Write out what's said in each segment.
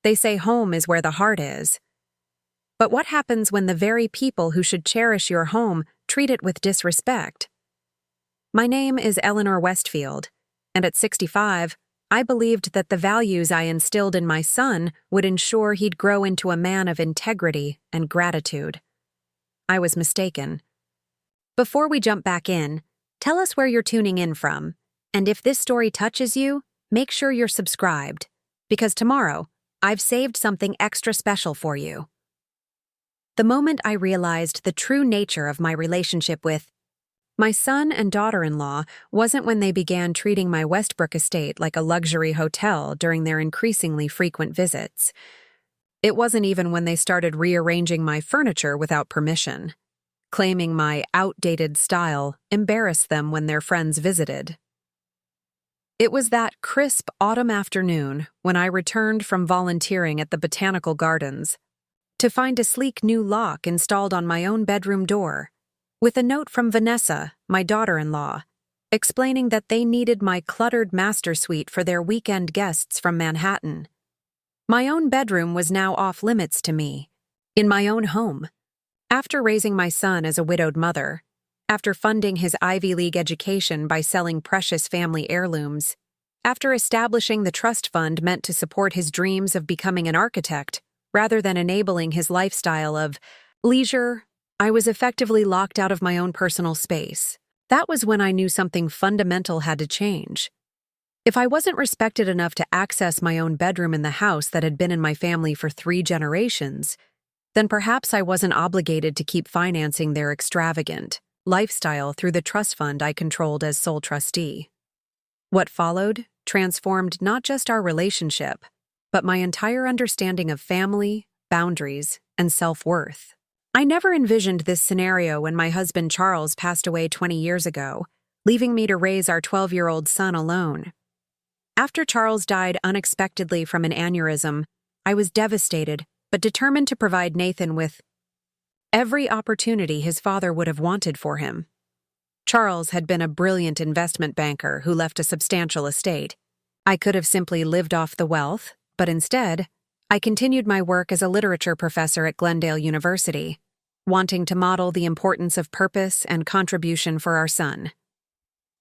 They say home is where the heart is. But what happens when the very people who should cherish your home treat it with disrespect? My name is Eleanor Westfield, and at 65, I believed that the values I instilled in my son would ensure he'd grow into a man of integrity and gratitude. I was mistaken. Before we jump back in, tell us where you're tuning in from, and if this story touches you, make sure you're subscribed, because tomorrow, I've saved something extra special for you. The moment I realized the true nature of my relationship with my son and daughter-in-law wasn't when they began treating my Westbrook estate like a luxury hotel during their increasingly frequent visits. It wasn't even when they started rearranging my furniture without permission, claiming my outdated style embarrassed them when their friends visited. It was that crisp autumn afternoon when I returned from volunteering at the botanical gardens to find a sleek new lock installed on my own bedroom door, with a note from Vanessa, my daughter-in-law, explaining that they needed my cluttered master suite for their weekend guests from Manhattan. My own bedroom was now off-limits to me, in my own home. After raising my son as a widowed mother, after funding his Ivy League education by selling precious family heirlooms, after establishing the trust fund meant to support his dreams of becoming an architect, rather than enabling his lifestyle of leisure, I was effectively locked out of my own personal space. That was when I knew something fundamental had to change. If I wasn't respected enough to access my own bedroom in the house that had been in my family for 3 generations, then perhaps I wasn't obligated to keep financing their extravagant lifestyle through the trust fund I controlled as sole trustee. What followed transformed not just our relationship, but my entire understanding of family, boundaries, and self-worth. I never envisioned this scenario when my husband Charles passed away 20 years ago, leaving me to raise our 12-year-old son alone. After Charles died unexpectedly from an aneurysm, I was devastated, but determined to provide Nathan with every opportunity his father would have wanted for him. Charles had been a brilliant investment banker who left a substantial estate. I could have simply lived off the wealth, but instead, I continued my work as a literature professor at Glendale University, wanting to model the importance of purpose and contribution for our son.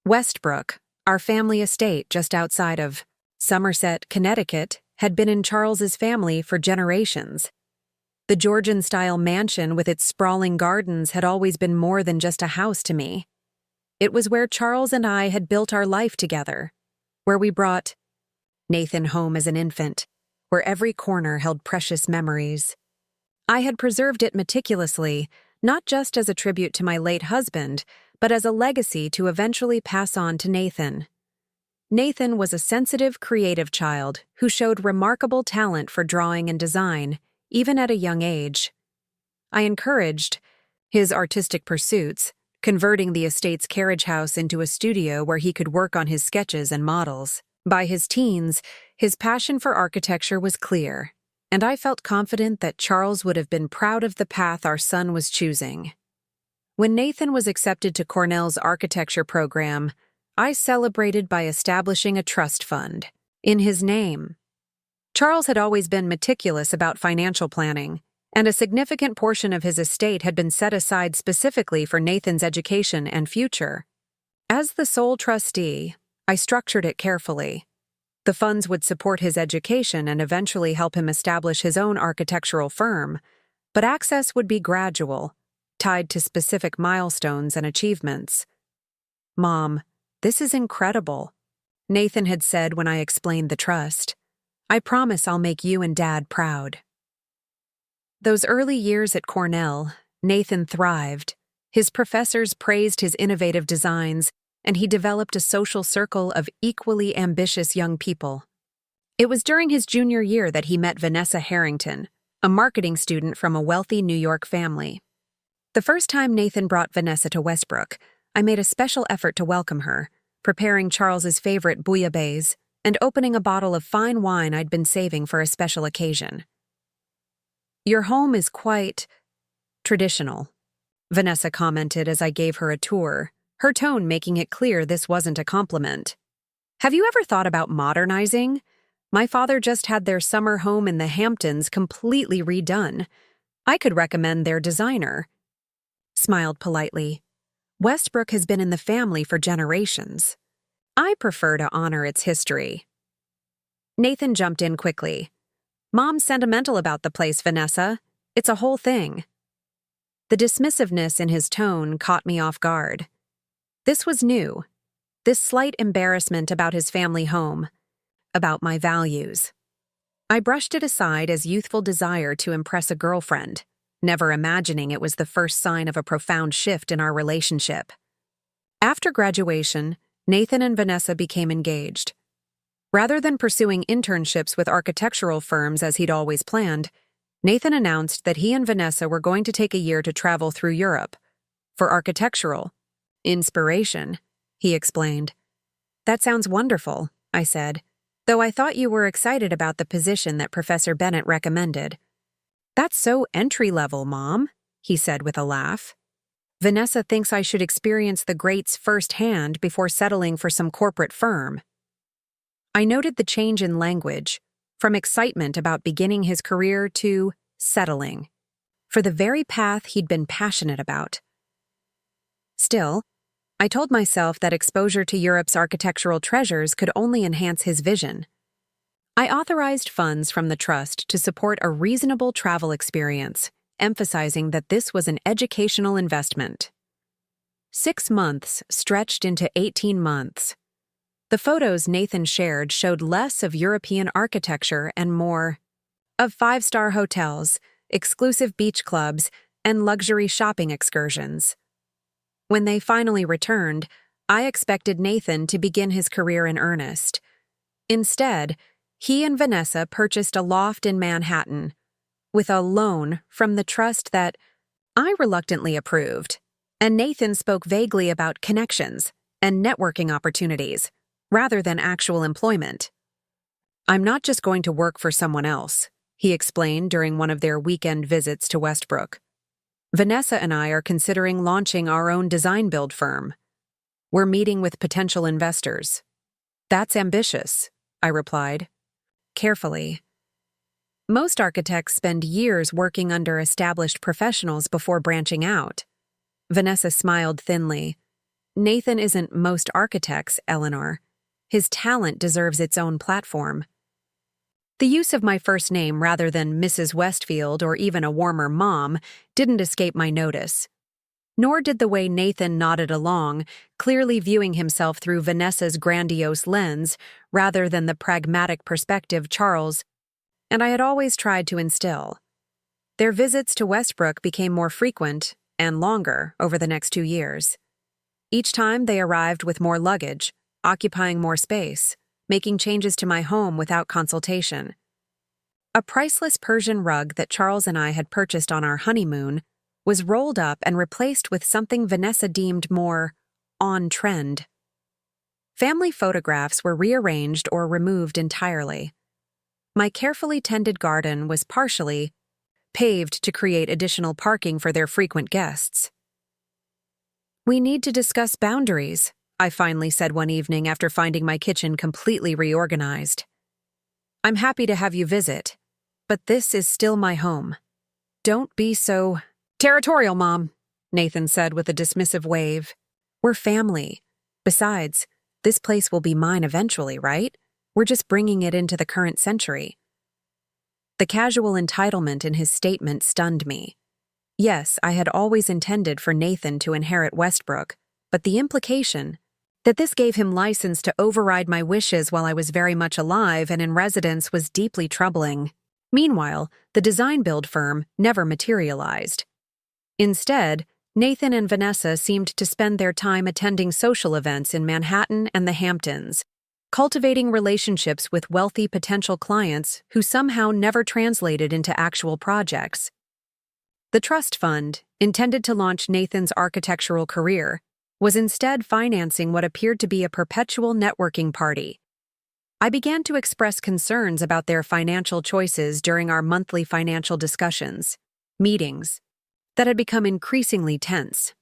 Westbrook, our family estate just outside of Somerset, Connecticut, had been in Charles's family for generations. The Georgian-style mansion with its sprawling gardens had always been more than just a house to me. It was where Charles and I had built our life together, where we brought Nathan home as an infant, where every corner held precious memories. I had preserved it meticulously, not just as a tribute to my late husband, but as a legacy to eventually pass on to Nathan. Nathan was a sensitive, creative child who showed remarkable talent for drawing and design, even at a young age. I encouraged his artistic pursuits, converting the estate's carriage house into a studio where he could work on his sketches and models. By his teens, his passion for architecture was clear, and I felt confident that Charles would have been proud of the path our son was choosing. When Nathan was accepted to Cornell's architecture program, I celebrated by establishing a trust fund in his name. Charles had always been meticulous about financial planning, and a significant portion of his estate had been set aside specifically for Nathan's education and future. As the sole trustee, I structured it carefully. The funds would support his education and eventually help him establish his own architectural firm, but access would be gradual, tied to specific milestones and achievements. "Mom, this is incredible," Nathan had said when I explained the trust. "I promise I'll make you and Dad proud." Those early years at Cornell, Nathan thrived. His professors praised his innovative designs, and he developed a social circle of equally ambitious young people. It was during his junior year that he met Vanessa Harrington, a marketing student from a wealthy New York family. The first time Nathan brought Vanessa to Westbrook, I made a special effort to welcome her, preparing Charles's favorite bouillabaisse and opening a bottle of fine wine I'd been saving for a special occasion. "Your home is quite traditional," Vanessa commented as I gave her a tour, her tone making it clear this wasn't a compliment. "Have you ever thought about modernizing? My father just had their summer home in the Hamptons completely redone. I could recommend their designer. Smiled politely. Westbrook has been in the family for generations. I prefer to honor its history. Nathan jumped in quickly. Mom's sentimental about the place, Vanessa. It's a whole thing. The dismissiveness in his tone caught me off guard. This was new. This slight embarrassment about his family home, about my values. I brushed it aside as youthful desire to impress a girlfriend, never imagining it was the first sign of a profound shift in our relationship. After graduation, Nathan and Vanessa became engaged. Rather than pursuing internships with architectural firms as he'd always planned, Nathan announced that he and Vanessa were going to take a year to travel through Europe. For architectural inspiration, he explained. That sounds wonderful, I said, though I thought you were excited about the position that Professor Bennett recommended. That's so entry-level, Mom, he said with a laugh. Vanessa thinks I should experience the greats firsthand before settling for some corporate firm. I noted the change in language, from excitement about beginning his career to settling, for the very path he'd been passionate about. Still, I told myself that exposure to Europe's architectural treasures could only enhance his vision. I authorized funds from the trust to support a reasonable travel experience, emphasizing that this was an educational investment. 6 months stretched into 18 months. The photos Nathan shared showed less of European architecture and more of 5-star hotels, exclusive beach clubs, and luxury shopping excursions. When they finally returned, I expected Nathan to begin his career in earnest. Instead, he and Vanessa purchased a loft in Manhattan, with a loan from the trust that I reluctantly approved, and Nathan spoke vaguely about connections and networking opportunities, rather than actual employment. I'm not just going to work for someone else, he explained during one of their weekend visits to Westbrook. Vanessa and I are considering launching our own design-build firm. We're meeting with potential investors. That's ambitious, I replied. Carefully. Most architects spend years working under established professionals before branching out. Vanessa smiled thinly. Nathan isn't most architects, Eleanor. His talent deserves its own platform. The use of my first name rather than Mrs. Westfield or even a warmer Mom didn't escape my notice. Nor did the way Nathan nodded along, clearly viewing himself through Vanessa's grandiose lens rather than the pragmatic perspective Charles and I had always tried to instill. Their visits to Westbrook became more frequent and longer over the next 2 years. Each time they arrived with more luggage, occupying more space, making changes to my home without consultation. A priceless Persian rug that Charles and I had purchased on our honeymoon was rolled up and replaced with something Vanessa deemed more on-trend. Family photographs were rearranged or removed entirely. My carefully tended garden was partially paved to create additional parking for their frequent guests. We need to discuss boundaries, I finally said one evening after finding my kitchen completely reorganized. I'm happy to have you visit, but this is still my home. Don't be so territorial, Mom, Nathan said with a dismissive wave. We're family. Besides, this place will be mine eventually, right? We're just bringing it into the current century. The casual entitlement in his statement stunned me. Yes, I had always intended for Nathan to inherit Westbrook, but the implication that this gave him license to override my wishes while I was very much alive and in residence was deeply troubling. Meanwhile, the design-build firm never materialized. Instead, Nathan and Vanessa seemed to spend their time attending social events in Manhattan and the Hamptons, cultivating relationships with wealthy potential clients who somehow never translated into actual projects. The trust fund, intended to launch Nathan's architectural career, was instead financing what appeared to be a perpetual networking party. I began to express concerns about their financial choices during our monthly financial meetings, that had become increasingly tense.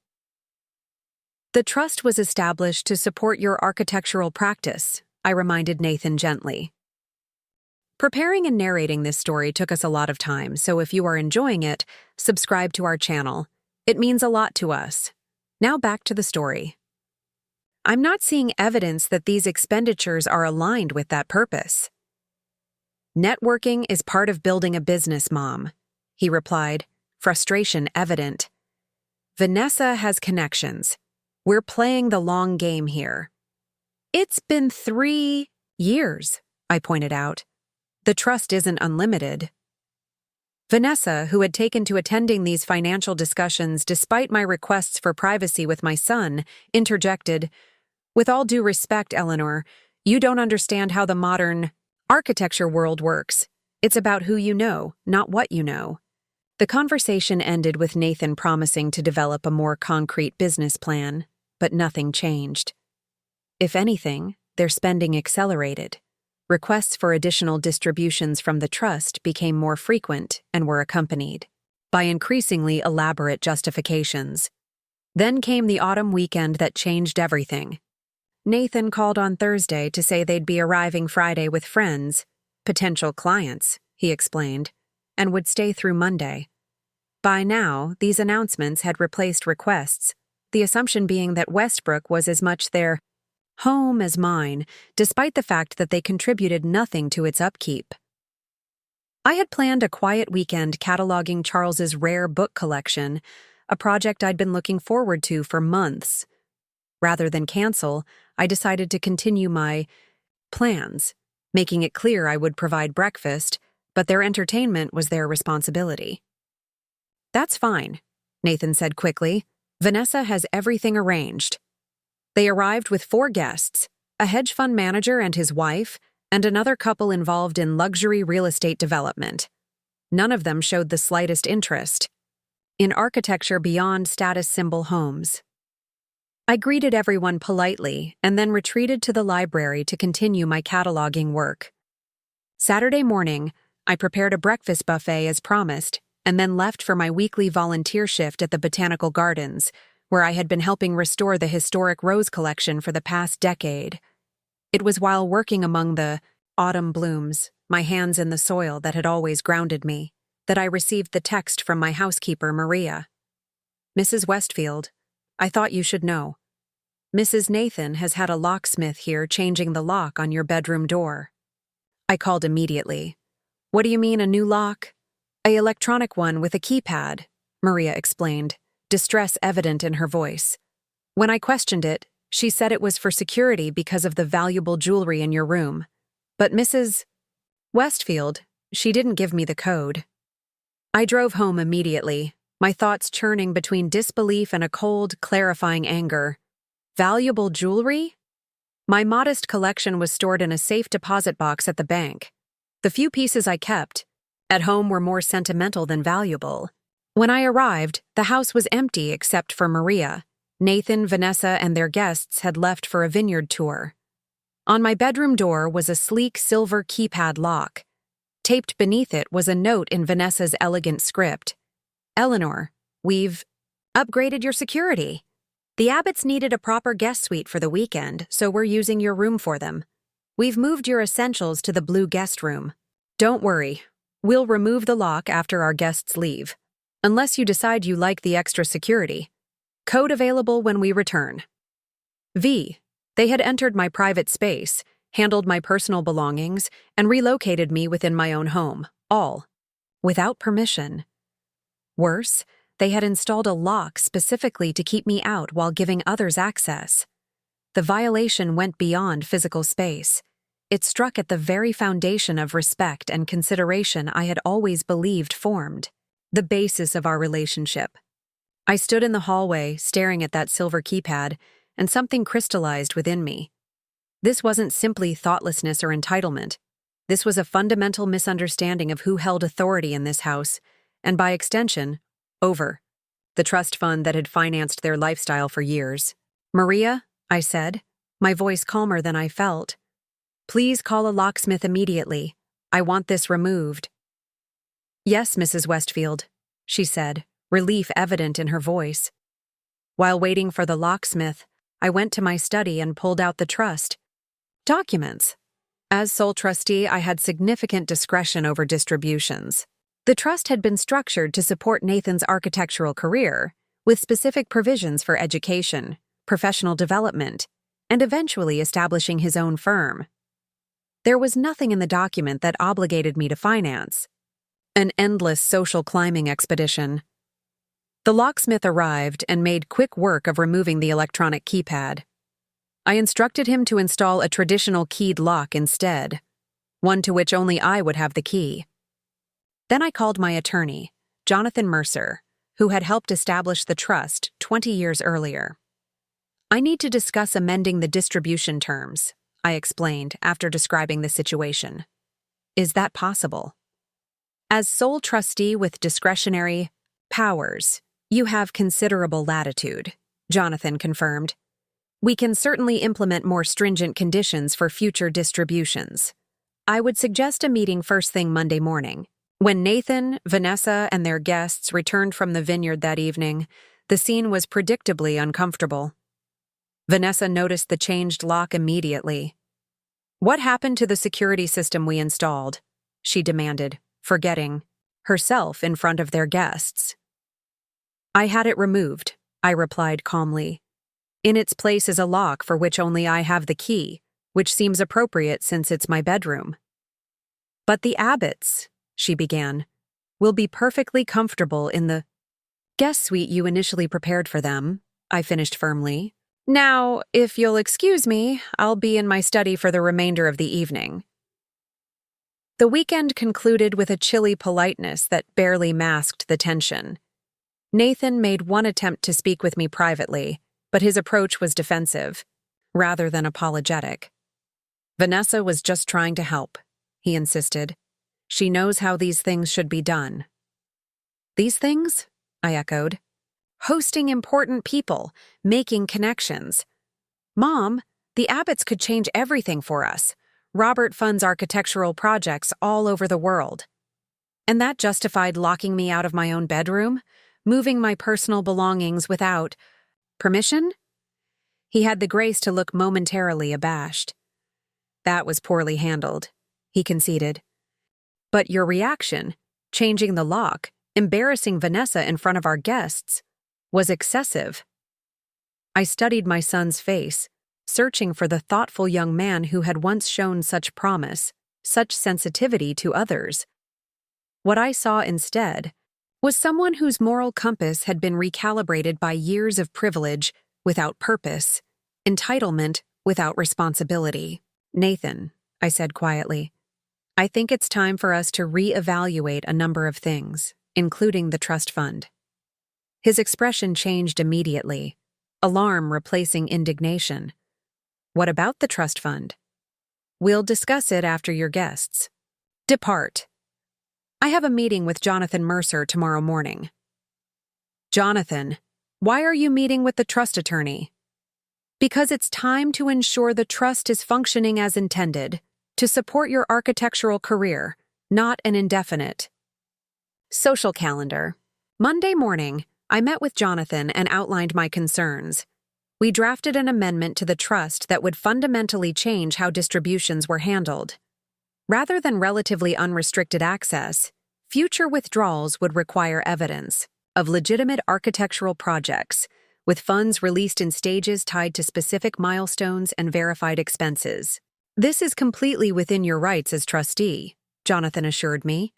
The trust was established to support your architectural practice, I reminded Nathan gently. Preparing and narrating this story took us a lot of time, so if you are enjoying it, subscribe to our channel. It means a lot to us. Now back to the story. I'm not seeing evidence that these expenditures are aligned with that purpose. Networking is part of building a business, Mom, he replied, frustration evident. Vanessa has connections. We're playing the long game here. It's been 3 years, I pointed out. The trust isn't unlimited. Vanessa, who had taken to attending these financial discussions despite my requests for privacy with my son, interjected, "With all due respect, Eleanor, you don't understand how the modern architecture world works. It's about who you know, not what you know." The conversation ended with Nathan promising to develop a more concrete business plan, but nothing changed. If anything, their spending accelerated. Requests for additional distributions from the trust became more frequent and were accompanied by increasingly elaborate justifications. Then came the autumn weekend that changed everything. Nathan called on Thursday to say they'd be arriving Friday with friends, potential clients, he explained, and would stay through Monday. By now, these announcements had replaced requests, the assumption being that Westbrook was as much their home as mine, despite the fact that they contributed nothing to its upkeep. I had planned a quiet weekend cataloging Charles's rare book collection, a project I'd been looking forward to for months. Rather than cancel, I decided to continue my plans, making it clear I would provide breakfast, but their entertainment was their responsibility. "That's fine," Nathan said quickly. "Vanessa has everything arranged." They arrived with 4 guests, a hedge fund manager and his wife, and another couple involved in luxury real estate development. None of them showed the slightest interest in architecture beyond status symbol homes. I greeted everyone politely and then retreated to the library to continue my cataloging work. Saturday morning, I prepared a breakfast buffet as promised and then left for my weekly volunteer shift at the Botanical Gardens, where I had been helping restore the historic rose collection for the past decade. It was while working among the autumn blooms, my hands in the soil that had always grounded me, that I received the text from my housekeeper, Maria. "Mrs. Westfield, I thought you should know. Mrs. Nathan has had a locksmith here changing the lock on your bedroom door." I called immediately. "What do you mean, a new lock?" "An electronic one with a keypad," Maria explained, distress evident in her voice. "When I questioned it, she said it was for security because of the valuable jewelry in your room. But Mrs. Westfield, she didn't give me the code." I drove home immediately, my thoughts churning between disbelief and a cold, clarifying anger. Valuable jewelry? My modest collection was stored in a safe deposit box at the bank. The few pieces I kept at home were more sentimental than valuable. When I arrived, the house was empty except for Maria. Nathan, Vanessa, and their guests had left for a vineyard tour. On my bedroom door was a sleek silver keypad lock. Taped beneath it was a note in Vanessa's elegant script. "Eleanor, we've upgraded your security. The Abbotts needed a proper guest suite for the weekend, so we're using your room for them. We've moved your essentials to the blue guest room. Don't worry, we'll remove the lock after our guests leave. Unless you decide you like the extra security. Code available when we return." They had entered my private space, handled my personal belongings, and relocated me within my own home, all without permission. Worse, they had installed a lock specifically to keep me out while giving others access. The violation went beyond physical space. It struck at the very foundation of respect and consideration I had always believed formed the basis of our relationship. I stood in the hallway, staring at that silver keypad, and something crystallized within me. This wasn't simply thoughtlessness or entitlement. This was a fundamental misunderstanding of who held authority in this house, and by extension, over the trust fund that had financed their lifestyle for years. "Maria," I said, my voice calmer than I felt, "please call a locksmith immediately. I want this removed." "Yes, Mrs. Westfield," she said, relief evident in her voice. While waiting for the locksmith, I went to my study and pulled out the trust documents. As sole trustee, I had significant discretion over distributions. The trust had been structured to support Nathan's architectural career, with specific provisions for education, professional development, and eventually establishing his own firm. There was nothing in the document that obligated me to finance. An endless social climbing expedition. The locksmith arrived and made quick work of removing the electronic keypad. I instructed him to install a traditional keyed lock instead, one to which only I would have the key. Then I called my attorney, Jonathan Mercer, who had helped establish the trust 20 years earlier. I need to discuss amending the distribution terms, I explained after describing the situation. Is that possible? As sole trustee with discretionary powers, you have considerable latitude, Jonathan confirmed. We can certainly implement more stringent conditions for future distributions. I would suggest a meeting first thing Monday morning. When Nathan, Vanessa, and their guests returned from the vineyard that evening, the scene was predictably uncomfortable. Vanessa noticed the changed lock immediately. "What happened to the security system we installed?" she demanded, forgetting herself in front of their guests. "I had it removed," I replied calmly. "In its place is a lock for which only I have the key, which seems appropriate since it's my bedroom." "But the Abbotts," she began, "will be perfectly comfortable in the guest suite you initially prepared for them," I finished firmly. "Now, if you'll excuse me, I'll be in my study for the remainder of the evening." The weekend concluded with a chilly politeness that barely masked the tension. Nathan made one attempt to speak with me privately, but his approach was defensive, rather than apologetic. "Vanessa was just trying to help," he insisted. "She knows how these things should be done." "These things?" I echoed. "Hosting important people, making connections. Mom, the Abbotts could change everything for us. Robert funds architectural projects all over the world. And that justified locking me out of my own bedroom, moving my personal belongings without permission?" He had the grace to look momentarily abashed. "That was poorly handled," he conceded. "But your reaction, changing the lock, embarrassing Vanessa in front of our guests, was excessive." I studied my son's face, searching for the thoughtful young man who had once shown such promise, such sensitivity to others. What I saw instead was someone whose moral compass had been recalibrated by years of privilege without purpose, entitlement without responsibility. "Nathan," I said quietly, "I think it's time for us to reevaluate a number of things, including the trust fund." His expression changed immediately, alarm replacing indignation. "What about the trust fund?" "We'll discuss it after your guests. Depart. I have a meeting with Jonathan Mercer tomorrow morning." "Jonathan, why are you meeting with the trust attorney?" "Because it's time to ensure the trust is functioning as intended, to support your architectural career, not an indefinite." Social calendar. Monday morning, I met with Jonathan and outlined my concerns. We drafted an amendment to the trust that would fundamentally change how distributions were handled. Rather than relatively unrestricted access, future withdrawals would require evidence of legitimate architectural projects, with funds released in stages tied to specific milestones and verified expenses. "This is completely within your rights as trustee," Jonathan assured me.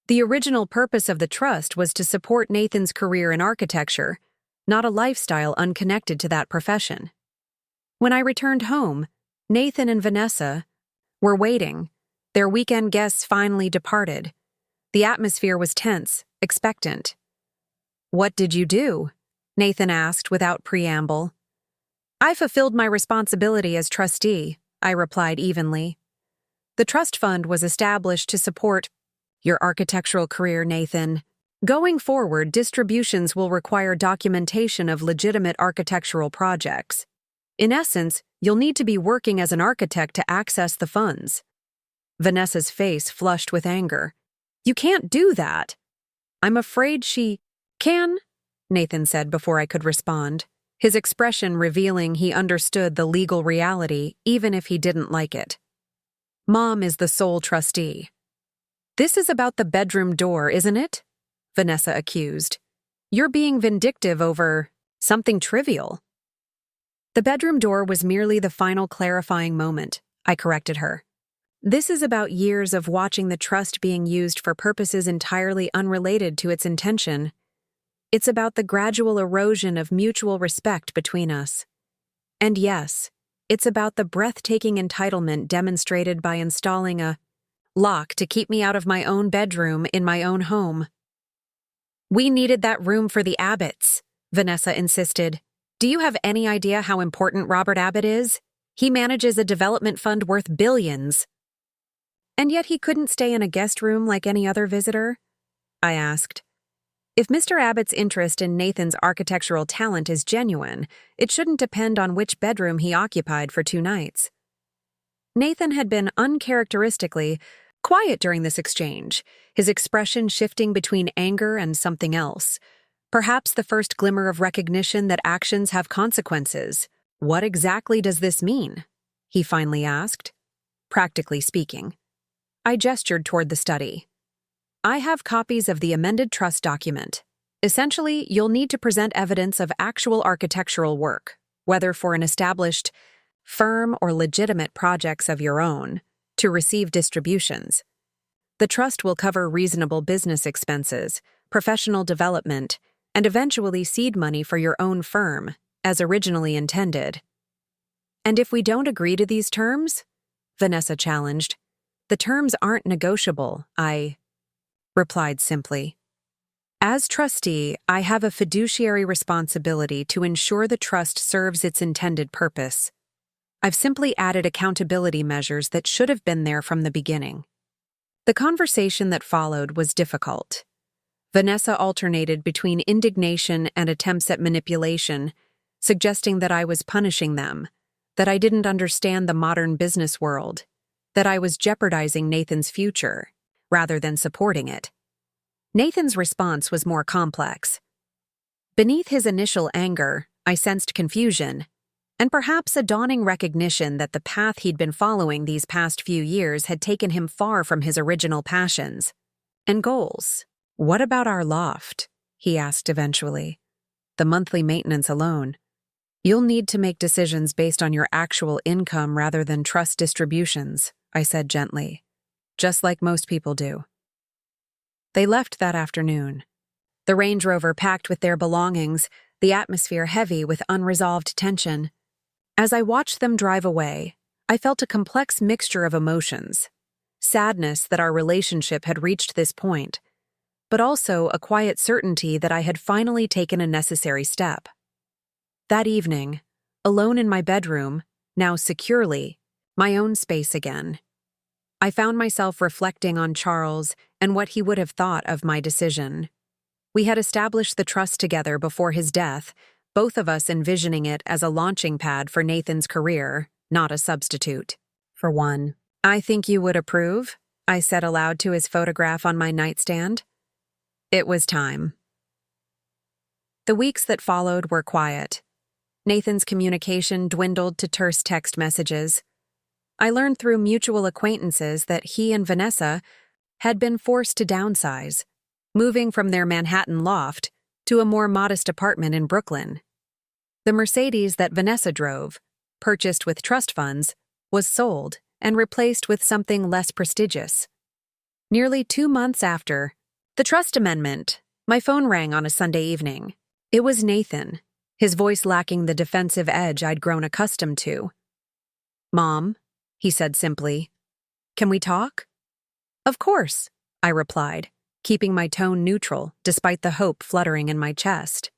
"The original purpose of the trust was to support Nathan's career in architecture, not a lifestyle unconnected to that profession." When I returned home, Nathan and Vanessa were waiting. Their weekend guests finally departed. The atmosphere was tense, expectant. "What did you do?" Nathan asked without preamble. "I fulfilled my responsibility as trustee," I replied evenly. "The trust fund was established to support your architectural career, Nathan. Going forward, distributions will require documentation of legitimate architectural projects. In essence, you'll need to be working as an architect to access the funds." Vanessa's face flushed with anger. "You can't do that." "I'm afraid she can," Nathan said before I could respond, his expression revealing he understood the legal reality even if he didn't like it. Mom is the sole trustee. This is about the bedroom door, isn't it? Vanessa accused. You're being vindictive over something trivial. The bedroom door was merely the final clarifying moment, I corrected her. This is about years of watching the trust being used for purposes entirely unrelated to its intention. It's about the gradual erosion of mutual respect between us. And yes, it's about the breathtaking entitlement demonstrated by installing a lock to keep me out of my own bedroom in my own home. We needed that room for the Abbotts, Vanessa insisted. Do you have any idea how important Robert Abbott is? He manages a development fund worth billions. And yet he couldn't stay in a guest room like any other visitor? I asked. If Mr. Abbott's interest in Nathan's architectural talent is genuine, it shouldn't depend on which bedroom he occupied for 2 nights. Nathan had been uncharacteristically quiet during this exchange, his expression shifting between anger and something else. Perhaps the first glimmer of recognition that actions have consequences. What exactly does this mean? He finally asked. Practically speaking. I gestured toward the study. I have copies of the amended trust document. Essentially, you'll need to present evidence of actual architectural work, whether for an established firm or legitimate projects of your own, to receive distributions. The trust will cover reasonable business expenses, professional development, and eventually seed money for your own firm, as originally intended. And if we don't agree to these terms? Vanessa challenged. The terms aren't negotiable, I replied simply. As trustee, I have a fiduciary responsibility to ensure the trust serves its intended purpose. I've simply added accountability measures that should have been there from the beginning. The conversation that followed was difficult. Vanessa alternated between indignation and attempts at manipulation, suggesting that I was punishing them, that I didn't understand the modern business world, that I was jeopardizing Nathan's future, rather than supporting it. Nathan's response was more complex. Beneath his initial anger, I sensed confusion, and perhaps a dawning recognition that the path he'd been following these past few years had taken him far from his original passions and goals. What about our loft? He asked eventually. The monthly maintenance alone. You'll need to make decisions based on your actual income rather than trust distributions, I said gently, just like most people do. They left that afternoon. The Range Rover packed with their belongings, the atmosphere heavy with unresolved tension. As I watched them drive away, I felt a complex mixture of emotions. Sadness that our relationship had reached this point, but also a quiet certainty that I had finally taken a necessary step. That evening, alone in my bedroom, now securely, my own space again, I found myself reflecting on Charles and what he would have thought of my decision. We had established the trust together before his death, both of us envisioning it as a launching pad for Nathan's career, not a substitute. For one, I think you would approve, I said aloud to his photograph on my nightstand. It was time. The weeks that followed were quiet. Nathan's communication dwindled to terse text messages. I learned through mutual acquaintances that he and Vanessa had been forced to downsize, moving from their Manhattan loft to a more modest apartment in Brooklyn. The Mercedes that Vanessa drove, purchased with trust funds, was sold and replaced with something less prestigious. Nearly 2 months after the trust amendment, my phone rang on a Sunday evening. It was Nathan, his voice lacking the defensive edge I'd grown accustomed to. "Mom," he said simply, "can we talk?" "Of course," I replied, keeping my tone neutral despite the hope fluttering in my chest.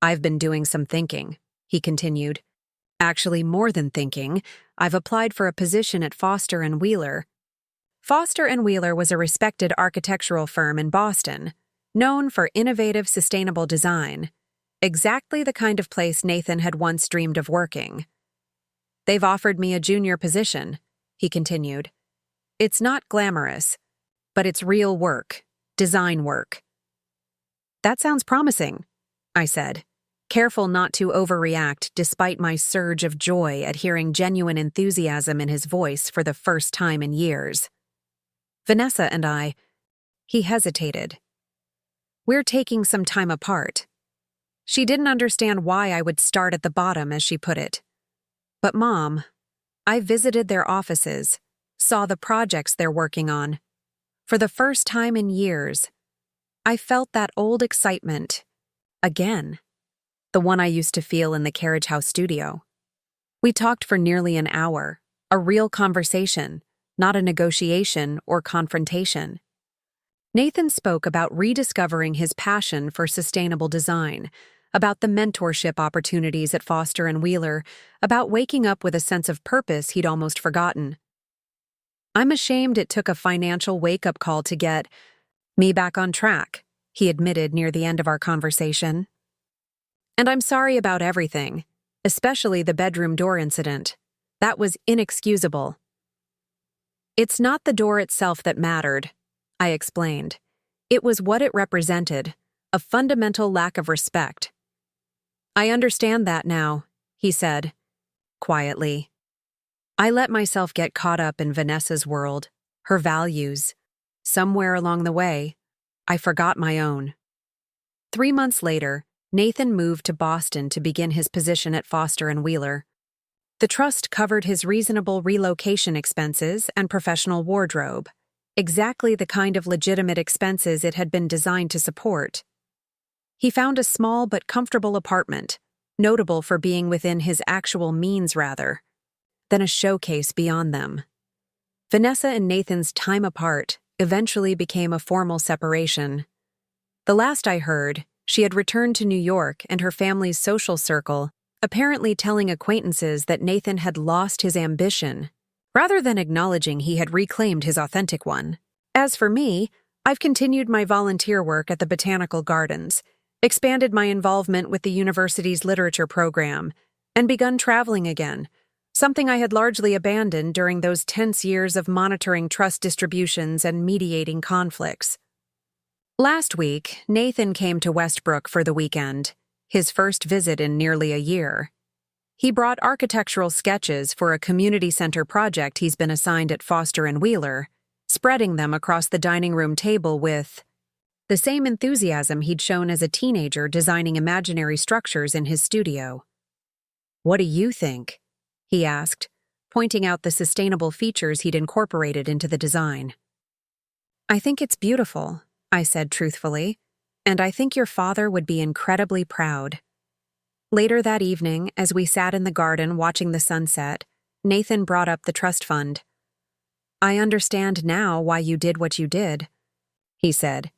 "I've been doing some thinking," he continued. "Actually, more than thinking, I've applied for a position at Foster & Wheeler." Foster & Wheeler was a respected architectural firm in Boston, known for innovative, sustainable design, exactly the kind of place Nathan had once dreamed of working. "They've offered me a junior position," he continued. "It's not glamorous, but it's real work, design work." "That sounds promising," I said. careful not to overreact despite my surge of joy at hearing genuine enthusiasm in his voice for the first time in years. Vanessa and I, he hesitated. We're taking some time apart. She didn't understand why I would start at the bottom, as she put it. But Mom, I visited their offices, saw the projects they're working on. For the first time in years, I felt that old excitement. Again. The one I used to feel in the Carriage House studio. We talked for nearly an hour, a real conversation, not a negotiation or confrontation. Nathan spoke about rediscovering his passion for sustainable design, about the mentorship opportunities at Foster and Wheeler, about waking up with a sense of purpose he'd almost forgotten. I'm ashamed it took a financial wake-up call to get me back on track, he admitted near the end of our conversation. And I'm sorry about everything, especially the bedroom door incident. That was inexcusable. It's not the door itself that mattered, I explained. It was what it represented, a fundamental lack of respect. I understand that now, he said, quietly. I let myself get caught up in Vanessa's world, her values. Somewhere along the way, I forgot my own. 3 months later, Nathan moved to Boston to begin his position at Foster and Wheeler. The trust covered his reasonable relocation expenses and professional wardrobe, exactly the kind of legitimate expenses it had been designed to support. He found a small but comfortable apartment, notable for being within his actual means rather than a showcase beyond them. Vanessa and Nathan's time apart eventually became a formal separation. The last I heard, she had returned to New York and her family's social circle, apparently telling acquaintances that Nathan had lost his ambition, rather than acknowledging he had reclaimed his authentic one. As for me, I've continued my volunteer work at the Botanical Gardens, expanded my involvement with the university's literature program, and begun traveling again, something I had largely abandoned during those tense years of monitoring trust distributions and mediating conflicts. Last week, Nathan came to Westbrook for the weekend, his first visit in nearly a year. He brought architectural sketches for a community center project he's been assigned at Foster and Wheeler, spreading them across the dining room table with the same enthusiasm he'd shown as a teenager designing imaginary structures in his studio. "What do you think?" he asked, pointing out the sustainable features he'd incorporated into the design. "I think it's beautiful," I said truthfully, "and I think your father would be incredibly proud." Later that evening, as we sat in the garden watching the sunset, Nathan brought up the trust fund. "I understand now why you did what you did," he said.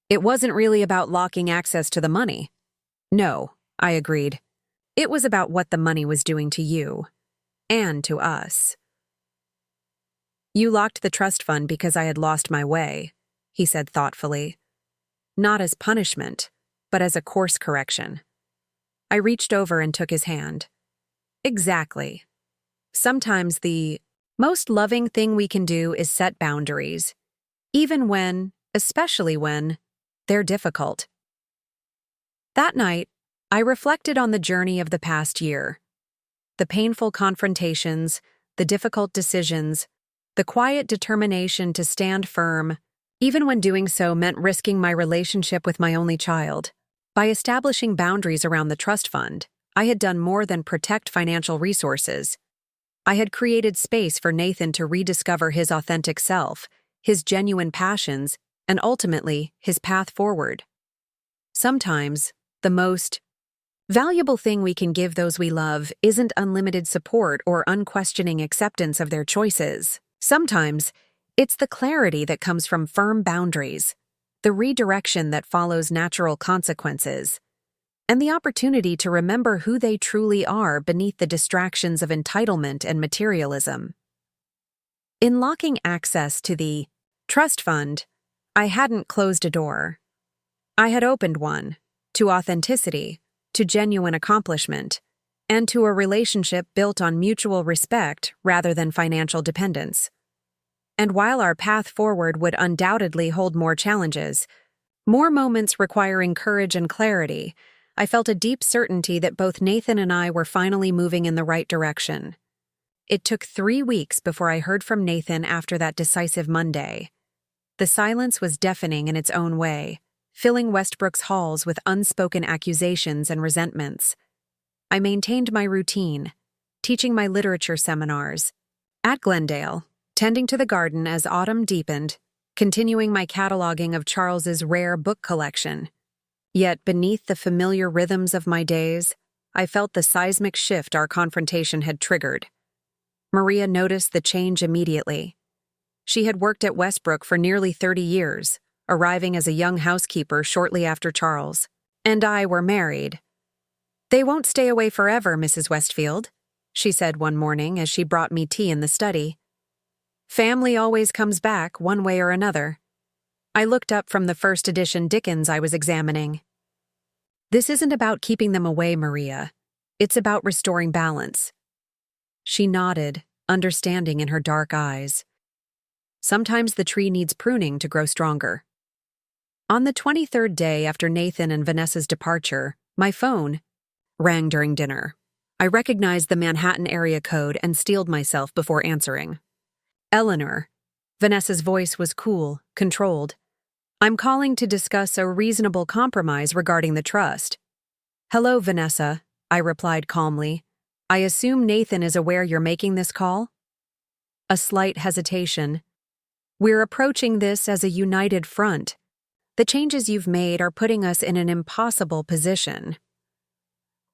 "It wasn't really about locking access to the money." "No," I agreed. "It was about what the money was doing to you. And to us." "You locked the trust fund because I had lost my way," he said thoughtfully. "Not as punishment, but as a course correction." I reached over and took his hand. "Exactly. Sometimes the most loving thing we can do is set boundaries, even when, especially when, they're difficult." That night, I reflected on the journey of the past year. The painful confrontations, the difficult decisions, the quiet determination to stand firm, even when doing so meant risking my relationship with my only child. By establishing boundaries around the trust fund, I had done more than protect financial resources. I had created space for Nathan to rediscover his authentic self, his genuine passions, and ultimately, his path forward. Sometimes, the most valuable thing we can give those we love isn't unlimited support or unquestioning acceptance of their choices. Sometimes, it's the clarity that comes from firm boundaries, the redirection that follows natural consequences, and the opportunity to remember who they truly are beneath the distractions of entitlement and materialism. In locking access to the trust fund, I hadn't closed a door. I had opened one, to authenticity, to genuine accomplishment, and to a relationship built on mutual respect rather than financial dependence. And while our path forward would undoubtedly hold more challenges, more moments requiring courage and clarity, I felt a deep certainty that both Nathan and I were finally moving in the right direction. It took 3 weeks before I heard from Nathan after that decisive Monday. The silence was deafening in its own way, filling Westbrook's halls with unspoken accusations and resentments. I maintained my routine, teaching my literature seminars at Glendale, tending to the garden as autumn deepened, continuing my cataloging of Charles's rare book collection. Yet beneath the familiar rhythms of my days, I felt the seismic shift our confrontation had triggered. Maria noticed the change immediately. She had worked at Westbrook for nearly 30 years, arriving as a young housekeeper shortly after Charles and I were married. "They won't stay away forever, Mrs. Westfield," she said one morning as she brought me tea in the study. "Family always comes back one way or another." I looked up from the first edition Dickens I was examining. "This isn't about keeping them away, Maria. It's about restoring balance." She nodded, understanding in her dark eyes. Sometimes the tree needs pruning to grow stronger. On the 23rd day after Nathan and Vanessa's departure, my phone rang during dinner. I recognized the Manhattan area code and steeled myself before answering. "Eleanor." Vanessa's voice was cool, controlled. "I'm calling to discuss a reasonable compromise regarding the trust." "Hello, Vanessa," I replied calmly. "I assume Nathan is aware you're making this call?" A slight hesitation. "We're approaching this as a united front. The changes you've made are putting us in an impossible position."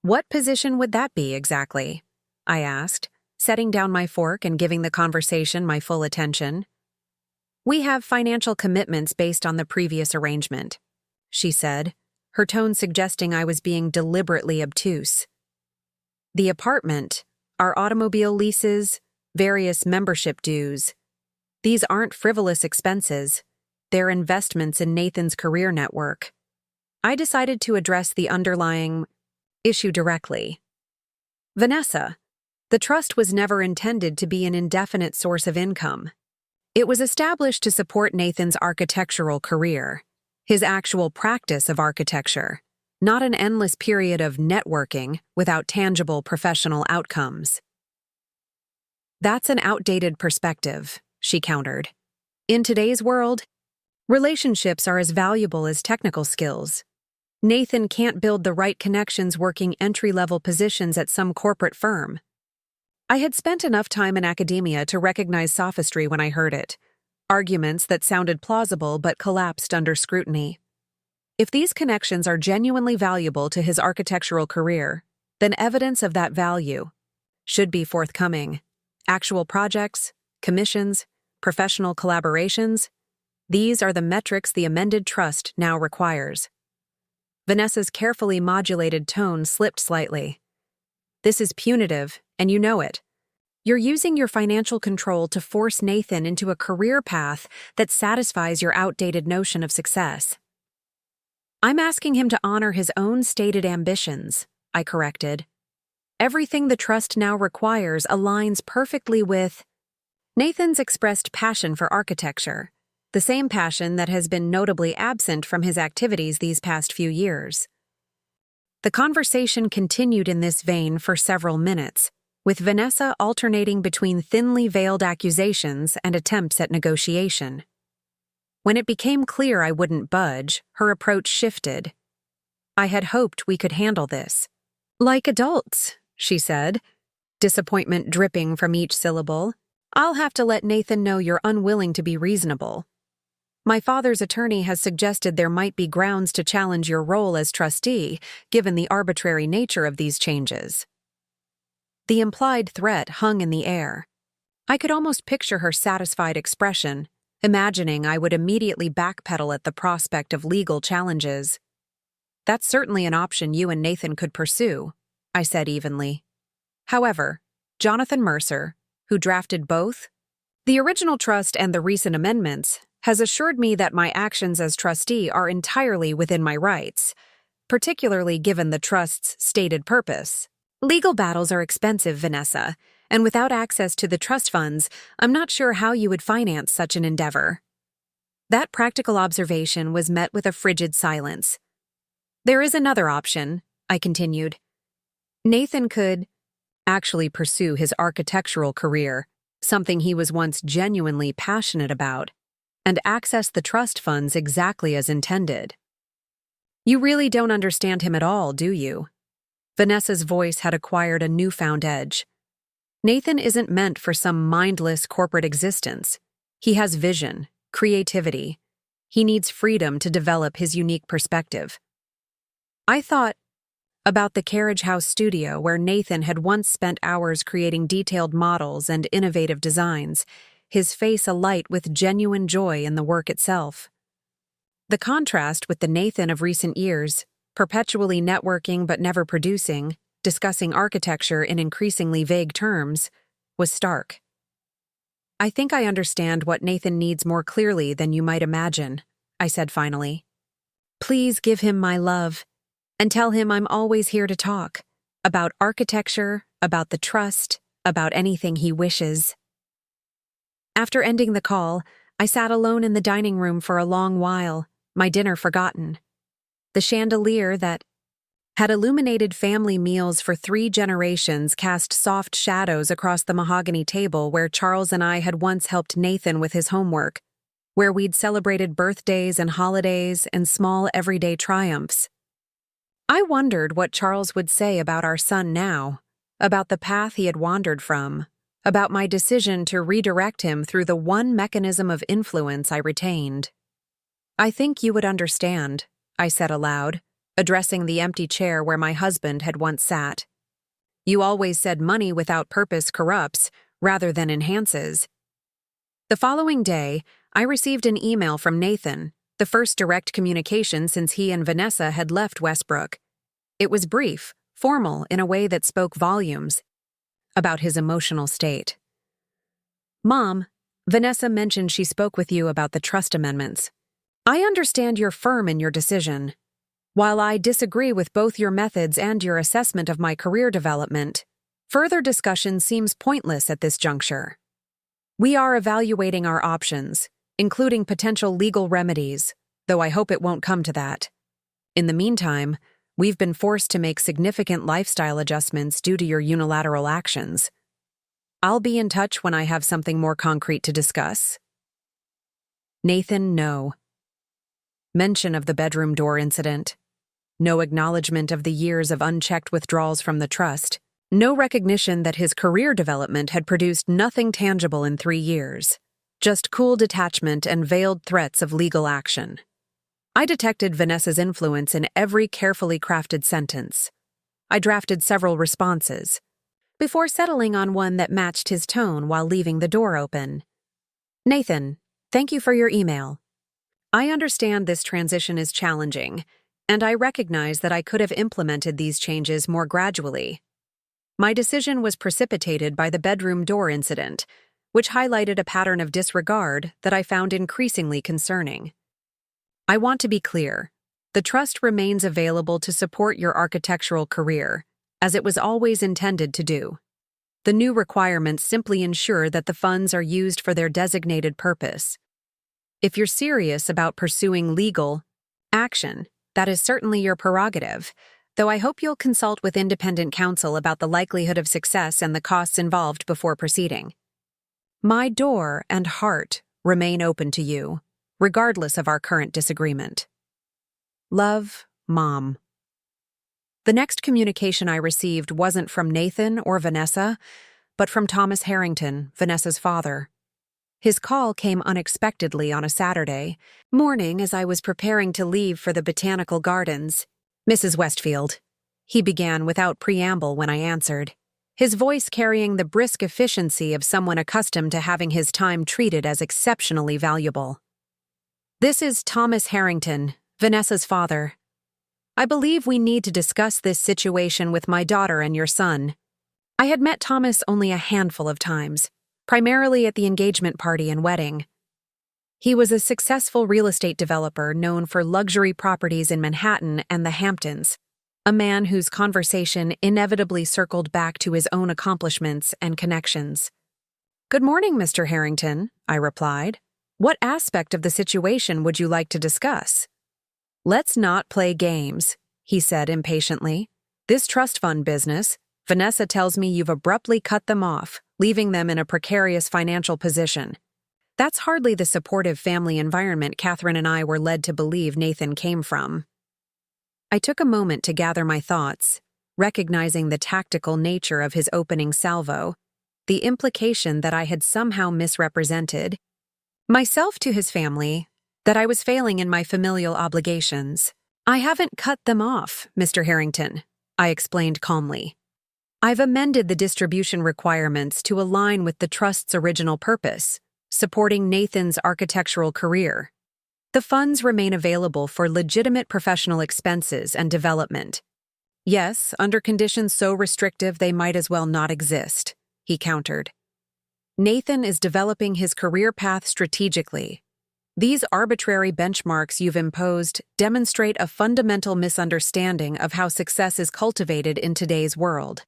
"What position would that be exactly?" I asked, setting down my fork and giving the conversation my full attention. "We have financial commitments based on the previous arrangement," she said, her tone suggesting I was being deliberately obtuse. "The apartment, our automobile leases, various membership dues. These aren't frivolous expenses. They're investments in Nathan's career network." I decided to address the underlying issue directly. "Vanessa, the trust was never intended to be an indefinite source of income. It was established to support Nathan's architectural career, his actual practice of architecture, not an endless period of networking without tangible professional outcomes." "That's an outdated perspective," she countered. "In today's world, relationships are as valuable as technical skills. Nathan can't build the right connections working entry-level positions at some corporate firm." I had spent enough time in academia to recognize sophistry when I heard it, arguments that sounded plausible but collapsed under scrutiny. If these connections are genuinely valuable to his architectural career, then evidence of that value should be forthcoming. Actual projects, commissions, professional collaborations, these are the metrics the amended trust now requires. Vanessa's carefully modulated tone slipped slightly. "This is punitive, and you know it. You're using your financial control to force Nathan into a career path that satisfies your outdated notion of success." "I'm asking him to honor his own stated ambitions," I corrected. "Everything the trust now requires aligns perfectly with Nathan's expressed passion for architecture, the same passion that has been notably absent from his activities these past few years." The conversation continued in this vein for several minutes, with Vanessa alternating between thinly veiled accusations and attempts at negotiation. When it became clear I wouldn't budge, her approach shifted. "I had hoped we could handle this like adults," she said, disappointment dripping from each syllable. "I'll have to let Nathan know you're unwilling to be reasonable. My father's attorney has suggested there might be grounds to challenge your role as trustee, given the arbitrary nature of these changes." The implied threat hung in the air. I could almost picture her satisfied expression, imagining I would immediately backpedal at the prospect of legal challenges. "That's certainly an option you and Nathan could pursue," I said evenly. However, Jonathan Mercer, who drafted both the original trust and the recent amendments, has assured me that my actions as trustee are entirely within my rights, particularly given the trust's stated purpose. "Legal battles are expensive, Vanessa, and without access to the trust funds, I'm not sure how you would finance such an endeavor." That practical observation was met with a frigid silence. "There is another option," I continued. Nathan could actually pursue his architectural career, something he was once genuinely passionate about, and access the trust funds exactly as intended. You really don't understand him at all, do you? Vanessa's voice had acquired a newfound edge. Nathan isn't meant for some mindless corporate existence. He has vision, creativity. He needs freedom to develop his unique perspective. I thought about the Carriage House studio where Nathan had once spent hours creating detailed models and innovative designs, his face alight with genuine joy in the work itself. The contrast with the Nathan of recent years, perpetually networking but never producing, discussing architecture in increasingly vague terms, was stark. I think I understand what Nathan needs more clearly than you might imagine, I said finally. Please give him my love, and tell him I'm always here to talk, about architecture, about the trust, about anything he wishes. After ending the call, I sat alone in the dining room for a long while, my dinner forgotten. The chandelier that had illuminated family meals for 3 generations cast soft shadows across the mahogany table where Charles and I had once helped Nathan with his homework, where we'd celebrated birthdays and holidays and small everyday triumphs. I wondered what Charles would say about our son now, about the path he had wandered from, about my decision to redirect him through the one mechanism of influence I retained. I think you would understand, I said aloud, addressing the empty chair where my husband had once sat. You always said money without purpose corrupts rather than enhances. The following day, I received an email from Nathan, the first direct communication since he and Vanessa had left Westbrook. It was brief, formal in a way that spoke volumes about his emotional state. Mom, Vanessa mentioned she spoke with you about the trust amendments. I understand you're firm in your decision. While I disagree with both your methods and your assessment of my career development, further discussion seems pointless at this juncture. We are evaluating our options, including potential legal remedies, though I hope it won't come to that. In the meantime, we've been forced to make significant lifestyle adjustments due to your unilateral actions. I'll be in touch when I have something more concrete to discuss. Nathan, no. Mention of the bedroom door incident. No acknowledgement of the years of unchecked withdrawals from the trust. No recognition that his career development had produced nothing tangible in 3 years. Just cool detachment and veiled threats of legal action. I detected Vanessa's influence in every carefully crafted sentence. I drafted several responses, before settling on one that matched his tone while leaving the door open. Nathan, thank you for your email. I understand this transition is challenging, and I recognize that I could have implemented these changes more gradually. My decision was precipitated by the bedroom door incident, which highlighted a pattern of disregard that I found increasingly concerning. I want to be clear. The trust remains available to support your architectural career, as it was always intended to do. The new requirements simply ensure that the funds are used for their designated purpose. If you're serious about pursuing legal action, that is certainly your prerogative, though I hope you'll consult with independent counsel about the likelihood of success and the costs involved before proceeding. My door and heart remain open to you, regardless of our current disagreement. Love, Mom. The next communication I received wasn't from Nathan or Vanessa, but from Thomas Harrington, Vanessa's father. His call came unexpectedly on a Saturday morning as I was preparing to leave for the botanical gardens. Mrs. Westfield, he began without preamble when I answered, his voice carrying the brisk efficiency of someone accustomed to having his time treated as exceptionally valuable. This is Thomas Harrington, Vanessa's father. I believe we need to discuss this situation with my daughter and your son. I had met Thomas only a handful of times, primarily at the engagement party and wedding. He was a successful real estate developer known for luxury properties in Manhattan and the Hamptons, a man whose conversation inevitably circled back to his own accomplishments and connections. Good morning, Mr. Harrington, I replied. What aspect of the situation would you like to discuss? Let's not play games, he said impatiently. This trust fund business, Vanessa tells me you've abruptly cut them off, leaving them in a precarious financial position. That's hardly the supportive family environment Catherine and I were led to believe Nathan came from. I took a moment to gather my thoughts, recognizing the tactical nature of his opening salvo, the implication that I had somehow misrepresented myself to his family, that I was failing in my familial obligations. I haven't cut them off, Mr. Harrington, I explained calmly. I've amended the distribution requirements to align with the trust's original purpose, supporting Nathan's architectural career. The funds remain available for legitimate professional expenses and development. Yes, under conditions so restrictive they might as well not exist, he countered. Nathan is developing his career path strategically. These arbitrary benchmarks you've imposed demonstrate a fundamental misunderstanding of how success is cultivated in today's world.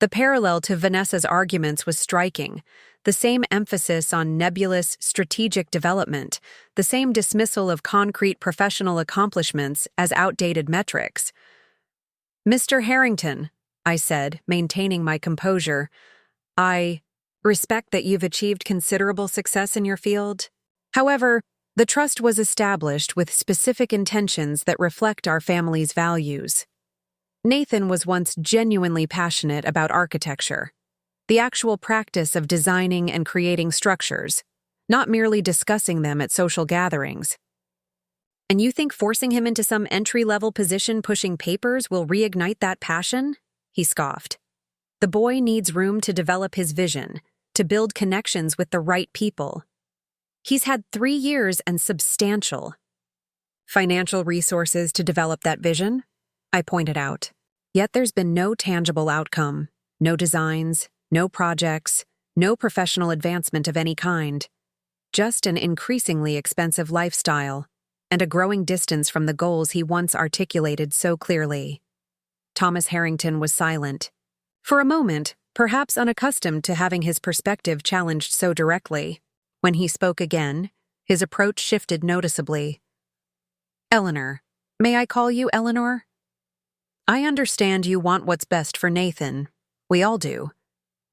The parallel to Vanessa's arguments was striking, the same emphasis on nebulous strategic development, the same dismissal of concrete professional accomplishments as outdated metrics. Mr. Harrington, I said, maintaining my composure, I respect that you've achieved considerable success in your field. However, the trust was established with specific intentions that reflect our family's values. Nathan was once genuinely passionate about architecture, the actual practice of designing and creating structures, not merely discussing them at social gatherings. And you think forcing him into some entry-level position pushing papers will reignite that passion? He scoffed. The boy needs room to develop his vision, to build connections with the right people. He's had 3 years and substantial financial resources to develop that vision, I pointed out. Yet there's been no tangible outcome, no designs, no projects, no professional advancement of any kind. Just an increasingly expensive lifestyle, and a growing distance from the goals he once articulated so clearly. Thomas Harrington was silent. For a moment, perhaps unaccustomed to having his perspective challenged so directly. When he spoke again, his approach shifted noticeably. Eleanor, may I call you Eleanor? I understand you want what's best for Nathan. We all do.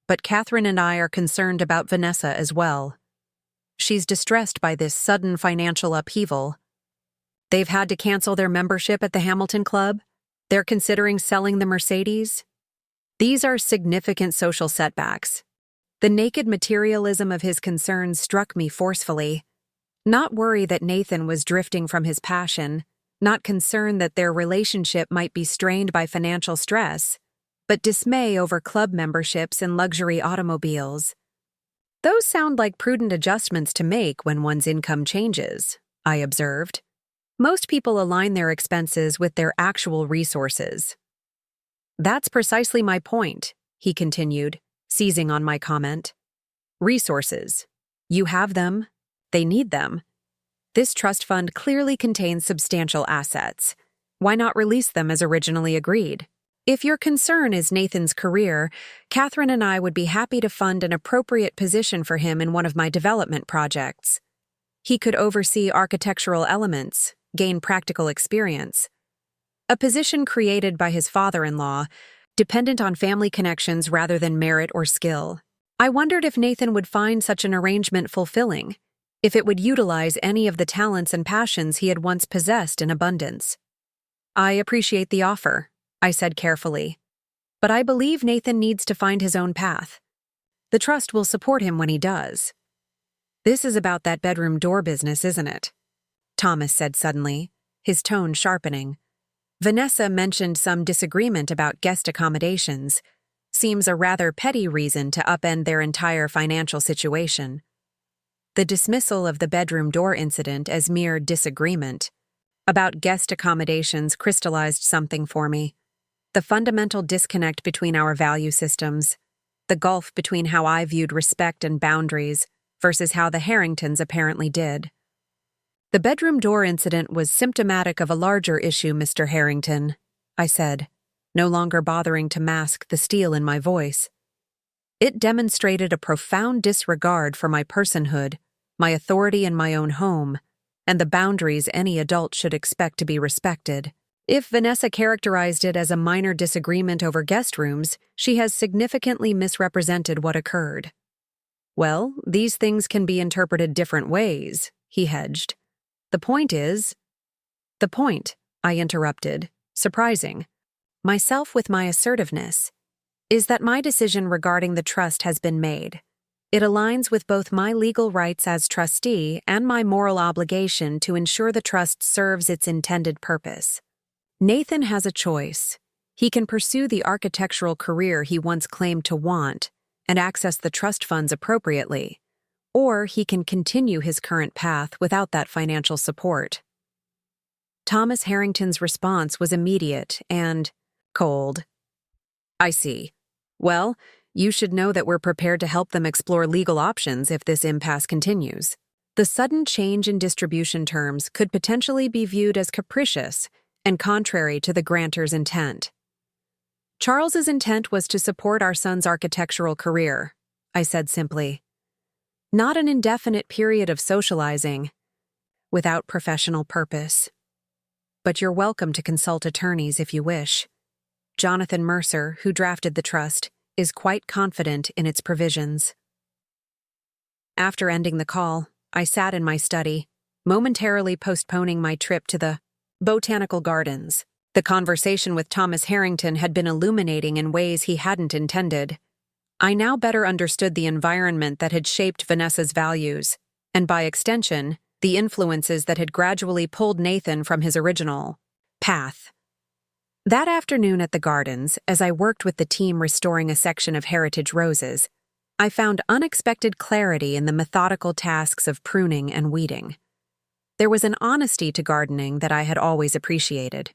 But Catherine and I are concerned about Vanessa as well. She's distressed by this sudden financial upheaval. They've had to cancel their membership at the Hamilton Club. They're considering selling the Mercedes. These are significant social setbacks. The naked materialism of his concerns struck me forcefully. Not worry that Nathan was drifting from his passion, not concern that their relationship might be strained by financial stress, but dismay over club memberships and luxury automobiles. Those sound like prudent adjustments to make when one's income changes, I observed. Most people align their expenses with their actual resources. That's precisely my point, he continued, seizing on my comment. Resources. You have them. They need them. This trust fund clearly contains substantial assets. Why not release them as originally agreed? If your concern is Nathan's career, Catherine and I would be happy to fund an appropriate position for him in one of my development projects. He could oversee architectural elements, gain practical experience. A position created by his father-in-law, dependent on family connections rather than merit or skill. I wondered if Nathan would find such an arrangement fulfilling, if it would utilize any of the talents and passions he had once possessed in abundance. I appreciate the offer, I said carefully, but I believe Nathan needs to find his own path. The trust will support him when he does. This is about that bedroom door business, isn't it? Thomas said suddenly, his tone sharpening. Vanessa mentioned some disagreement about guest accommodations. Seems a rather petty reason to upend their entire financial situation. The dismissal of the bedroom door incident as mere disagreement about guest accommodations crystallized something for me. The fundamental disconnect between our value systems, the gulf between how I viewed respect and boundaries versus how the Harringtons apparently did. The bedroom door incident was symptomatic of a larger issue, Mr. Harrington, I said, no longer bothering to mask the steel in my voice. It demonstrated a profound disregard for my personhood, my authority in my own home, and the boundaries any adult should expect to be respected. If Vanessa characterized it as a minor disagreement over guest rooms, she has significantly misrepresented what occurred. Well, these things can be interpreted different ways, he hedged. The point, I interrupted, surprising myself with my assertiveness, is that my decision regarding the trust has been made. It aligns with both my legal rights as trustee and my moral obligation to ensure the trust serves its intended purpose. Nathan has a choice. He can pursue the architectural career he once claimed to want and access the trust funds appropriately, or he can continue his current path without that financial support. Thomas Harrington's response was immediate and cold. I see. Well, you should know that we're prepared to help them explore legal options if this impasse continues. The sudden change in distribution terms could potentially be viewed as capricious and contrary to the grantor's intent. Charles's intent was to support our son's architectural career, I said simply. Not an indefinite period of socializing, without professional purpose. But you're welcome to consult attorneys if you wish. Jonathan Mercer, who drafted the trust, is quite confident in its provisions. After ending the call, I sat in my study, momentarily postponing my trip to the botanical gardens. The conversation with Thomas Harrington had been illuminating in ways he hadn't intended. I now better understood the environment that had shaped Vanessa's values, and by extension, the influences that had gradually pulled Nathan from his original path. That afternoon at the gardens, as I worked with the team restoring a section of heritage roses, I found unexpected clarity in the methodical tasks of pruning and weeding. There was an honesty to gardening that I had always appreciated.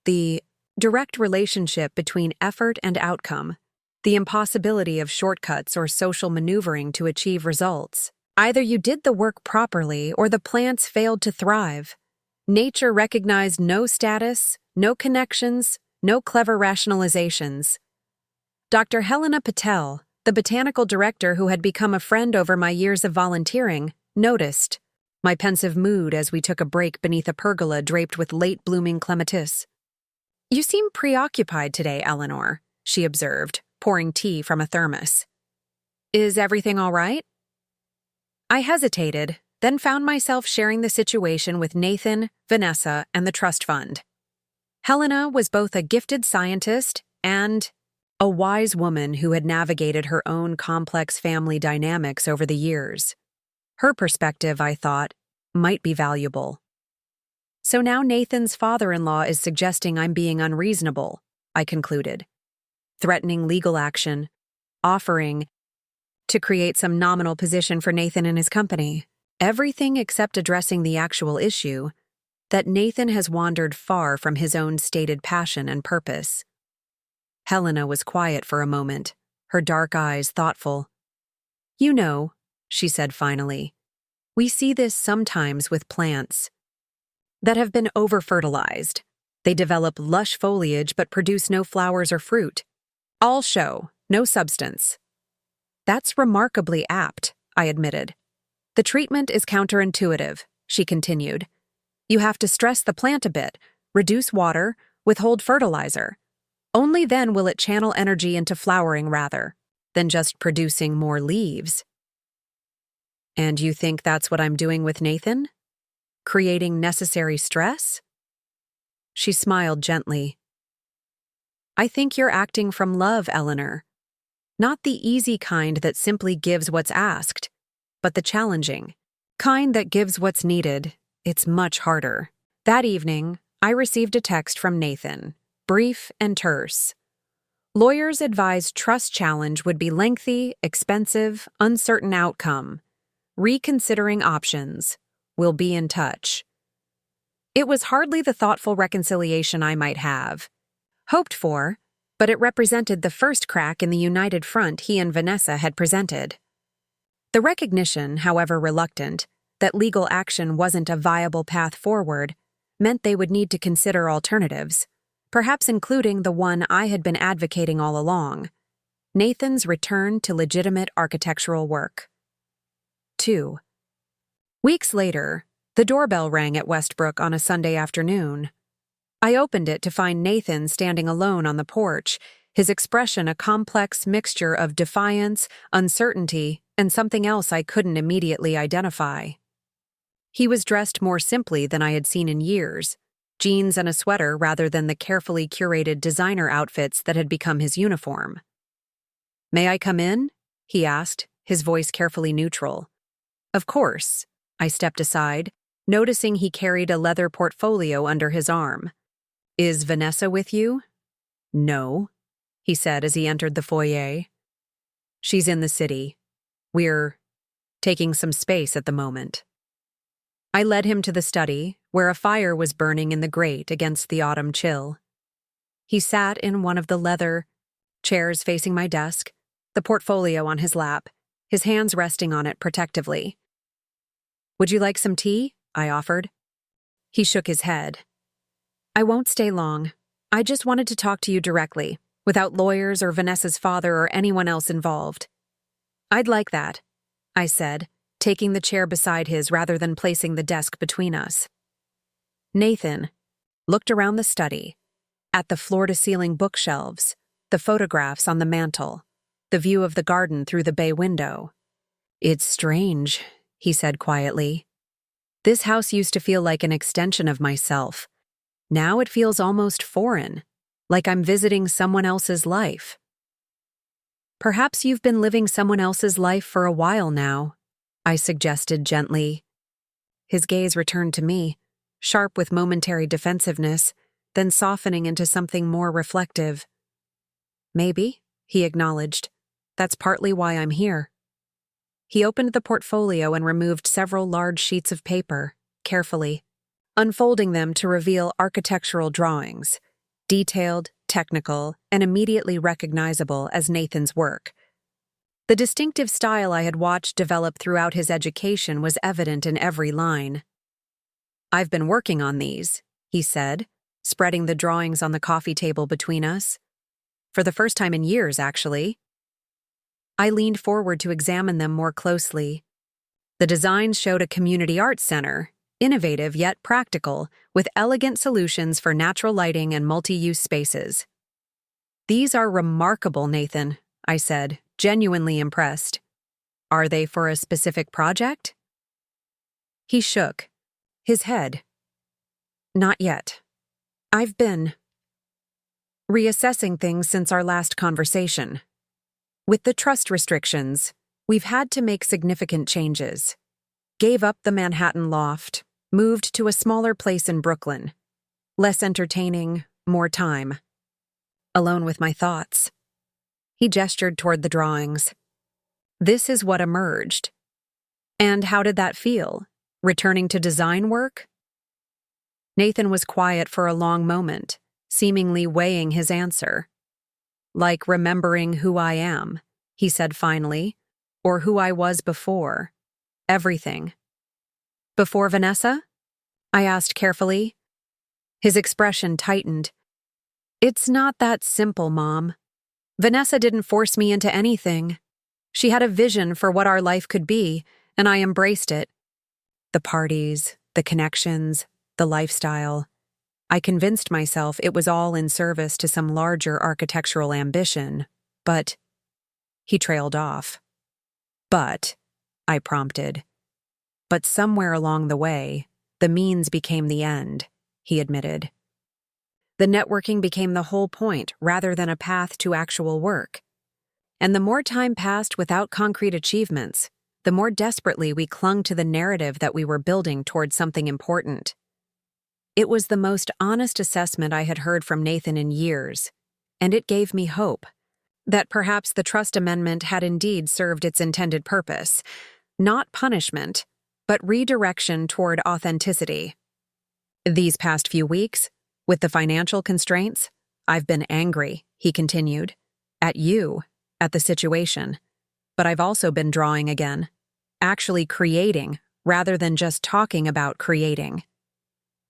The direct relationship between effort and outcome, the impossibility of shortcuts or social maneuvering to achieve results. Either you did the work properly or the plants failed to thrive. Nature recognized no status, no connections, no clever rationalizations. Dr. Helena Patel, the botanical director who had become a friend over my years of volunteering, noticed my pensive mood as we took a break beneath a pergola draped with late-blooming clematis. "You seem preoccupied today, Eleanor," she observed, pouring tea from a thermos. "Is everything all right?" I hesitated, then found myself sharing the situation with Nathan, Vanessa, and the trust fund. Helena was both a gifted scientist and a wise woman who had navigated her own complex family dynamics over the years. Her perspective, I thought, might be valuable. So now Nathan's father-in-law is suggesting I'm being unreasonable, I concluded. Threatening legal action, offering to create some nominal position for Nathan and his company. Everything except addressing the actual issue, that Nathan has wandered far from his own stated passion and purpose. Helena was quiet for a moment, her dark eyes thoughtful. "You know," she said finally, "we see this sometimes with plants that have been over-fertilized. They develop lush foliage but produce no flowers or fruit. All show, no substance." "That's remarkably apt," I admitted. "The treatment is counterintuitive," she continued. "You have to stress the plant a bit, reduce water, withhold fertilizer. Only then will it channel energy into flowering rather than just producing more leaves." "And you think that's what I'm doing with Nathan? Creating necessary stress?" She smiled gently. "I think you're acting from love, Eleanor. Not the easy kind that simply gives what's asked, but the challenging kind that gives what's needed. It's much harder." That evening, I received a text from Nathan, brief and terse. Lawyers advised trust challenge would be lengthy, expensive, uncertain outcome. Reconsidering options. Will be in touch. It was hardly the thoughtful reconciliation I might have hoped for, but it represented the first crack in the united front he and Vanessa had presented. The recognition, however reluctant, that legal action wasn't a viable path forward meant they would need to consider alternatives, perhaps including the one I had been advocating all along: Nathan's return to legitimate architectural work. 2. Weeks later, the doorbell rang at Westbrook on a Sunday afternoon. I opened it to find Nathan standing alone on the porch, his expression a complex mixture of defiance, uncertainty, and something else I couldn't immediately identify. He was dressed more simply than I had seen in years, jeans and a sweater rather than the carefully curated designer outfits that had become his uniform. "May I come in?" he asked, his voice carefully neutral. "Of course." I stepped aside, noticing he carried a leather portfolio under his arm. "Is Vanessa with you?" "No," he said as he entered the foyer. "She's in the city. We're taking some space at the moment." I led him to the study, where a fire was burning in the grate against the autumn chill. He sat in one of the leather chairs facing my desk, the portfolio on his lap, his hands resting on it protectively. "Would you like some tea?" I offered. He shook his head. "I won't stay long. I just wanted to talk to you directly, without lawyers or Vanessa's father or anyone else involved." "I'd like that," I said, taking the chair beside his rather than placing the desk between us. Nathan looked around the study, at the floor-to-ceiling bookshelves, the photographs on the mantel, the view of the garden through the bay window. "It's strange," he said quietly. "This house used to feel like an extension of myself. Now it feels almost foreign, like I'm visiting someone else's life." "Perhaps you've been living someone else's life for a while now," I suggested gently. His gaze returned to me, sharp with momentary defensiveness, then softening into something more reflective. "Maybe," he acknowledged. "That's partly why I'm here." He opened the portfolio and removed several large sheets of paper, carefully, unfolding them to reveal architectural drawings, detailed, technical, and immediately recognizable as Nathan's work. The distinctive style I had watched develop throughout his education was evident in every line. "I've been working on these," he said, spreading the drawings on the coffee table between us. "For the first time in years, actually." I leaned forward to examine them more closely. The designs showed a community arts center, innovative yet practical, with elegant solutions for natural lighting and multi-use spaces. "These are remarkable, Nathan," I said, genuinely impressed. "Are they for a specific project?" He shook his head. "Not yet. I've been reassessing things since our last conversation. With the trust restrictions, we've had to make significant changes. Gave up the Manhattan loft, moved to a smaller place in Brooklyn. Less entertaining, more time. Alone with my thoughts." He gestured toward the drawings. "This is what emerged." "And how did that feel? Returning to design work?" Nathan was quiet for a long moment, seemingly weighing his answer. "Like remembering who I am," he said finally, "or who I was before. Everything." "Before Vanessa?" I asked carefully. His expression tightened. "It's not that simple, Mom. Vanessa didn't force me into anything. She had a vision for what our life could be, and I embraced it. The parties, the connections, the lifestyle. I convinced myself it was all in service to some larger architectural ambition, but..." He trailed off. "But," I prompted. "But somewhere along the way, the means became the end," he admitted. "The networking became the whole point rather than a path to actual work. And the more time passed without concrete achievements, the more desperately we clung to the narrative that we were building towards something important." It was the most honest assessment I had heard from Nathan in years, and it gave me hope that perhaps the trust amendment had indeed served its intended purpose, not punishment, but redirection toward authenticity. "These past few weeks, with the financial constraints, I've been angry," he continued. "At you, at the situation. But I've also been drawing again. Actually creating, rather than just talking about creating."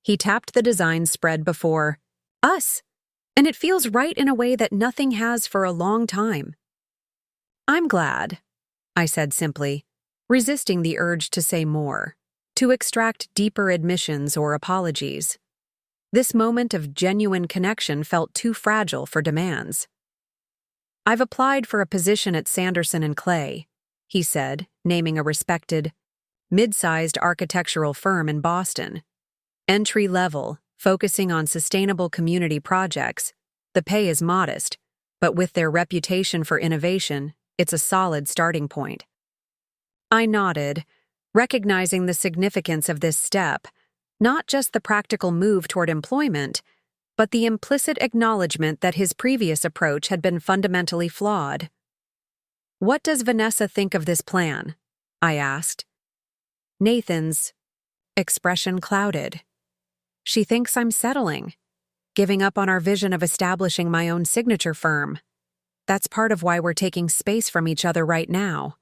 He tapped the design spread before us, and it feels right in a way that nothing has for a long time. "I'm glad," I said simply, resisting the urge to say more, to extract deeper admissions or apologies. This moment of genuine connection felt too fragile for demands. "I've applied for a position at Sanderson and Clay," he said, naming a respected, mid-sized architectural firm in Boston. "Entry level, focusing on sustainable community projects. The pay is modest, but with their reputation for innovation, it's a solid starting point." I nodded, recognizing the significance of this step, not just the practical move toward employment, but the implicit acknowledgement that his previous approach had been fundamentally flawed. "What does Vanessa think of this plan?" I asked. Nathan's expression clouded. "She thinks I'm settling, giving up on our vision of establishing my own signature firm. That's part of why we're taking space from each other right now.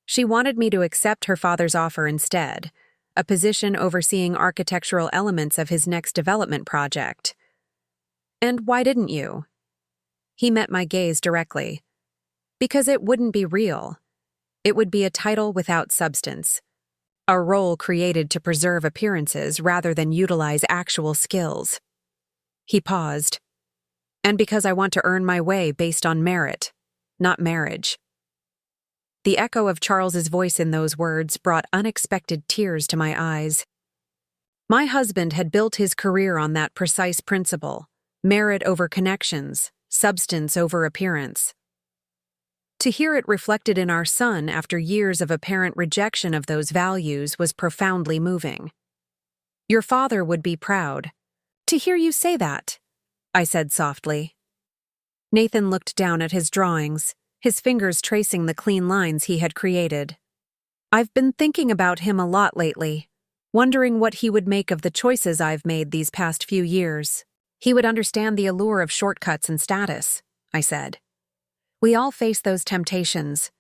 She wanted me to accept her father's offer instead, a position overseeing architectural elements of his next development project." "And why didn't you?" He met my gaze directly. "Because it wouldn't be real. It would be a title without substance. A role created to preserve appearances rather than utilize actual skills." He paused. "And because I want to earn my way based on merit, not marriage." The echo of Charles's voice in those words brought unexpected tears to my eyes. My husband had built his career on that precise principle: merit over connections, substance over appearance. To hear it reflected in our son after years of apparent rejection of those values was profoundly moving. "Your father would be proud to hear you say that," I said softly. Nathan looked down at his drawings, his fingers tracing the clean lines he had created. "I've been thinking about him a lot lately, wondering what he would make of the choices I've made these past few years. He would understand the allure of shortcuts and status," I said. "We all face those temptations.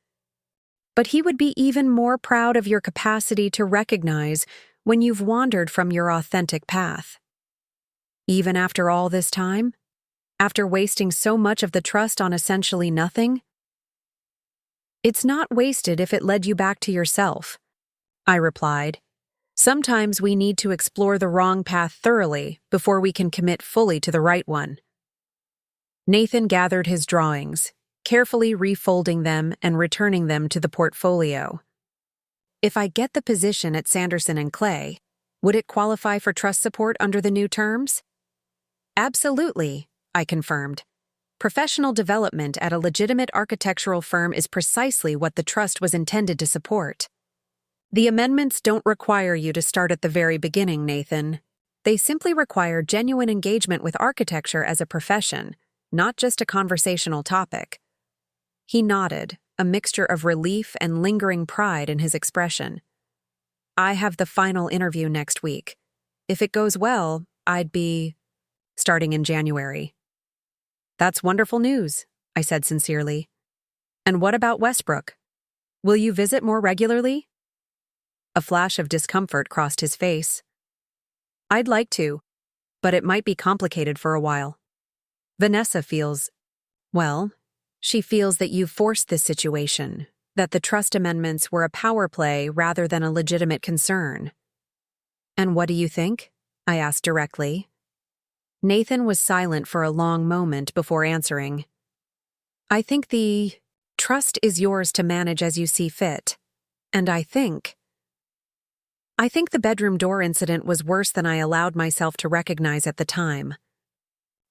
But he would be even more proud of your capacity to recognize when you've wandered from your authentic path." "Even after all this time? After wasting so much of the trust on essentially nothing?" "It's not wasted if it led you back to yourself," I replied. "Sometimes we need to explore the wrong path thoroughly before we can commit fully to the right one." Nathan gathered his drawings, carefully refolding them and returning them to the portfolio. "If I get the position at Sanderson and Clay, would it qualify for trust support under the new terms?" "Absolutely," I confirmed. "Professional development at a legitimate architectural firm is precisely what the trust was intended to support. The amendments don't require you to start at the very beginning, Nathan. They simply require genuine engagement with architecture as a profession, not just a conversational topic." He nodded, a mixture of relief and lingering pride in his expression. "I have the final interview next week. If it goes well, I'd be starting in January." "That's wonderful news," I said sincerely. "And what about Westbrook? Will you visit more regularly?" A flash of discomfort crossed his face. "I'd like to, but it might be complicated for a while. Vanessa feels, well, she feels that you've forced this situation, that the trust amendments were a power play rather than a legitimate concern." "And what do you think?" I asked directly. Nathan was silent for a long moment before answering. "I think the trust is yours to manage as you see fit. And I think the bedroom door incident was worse than I allowed myself to recognize at the time.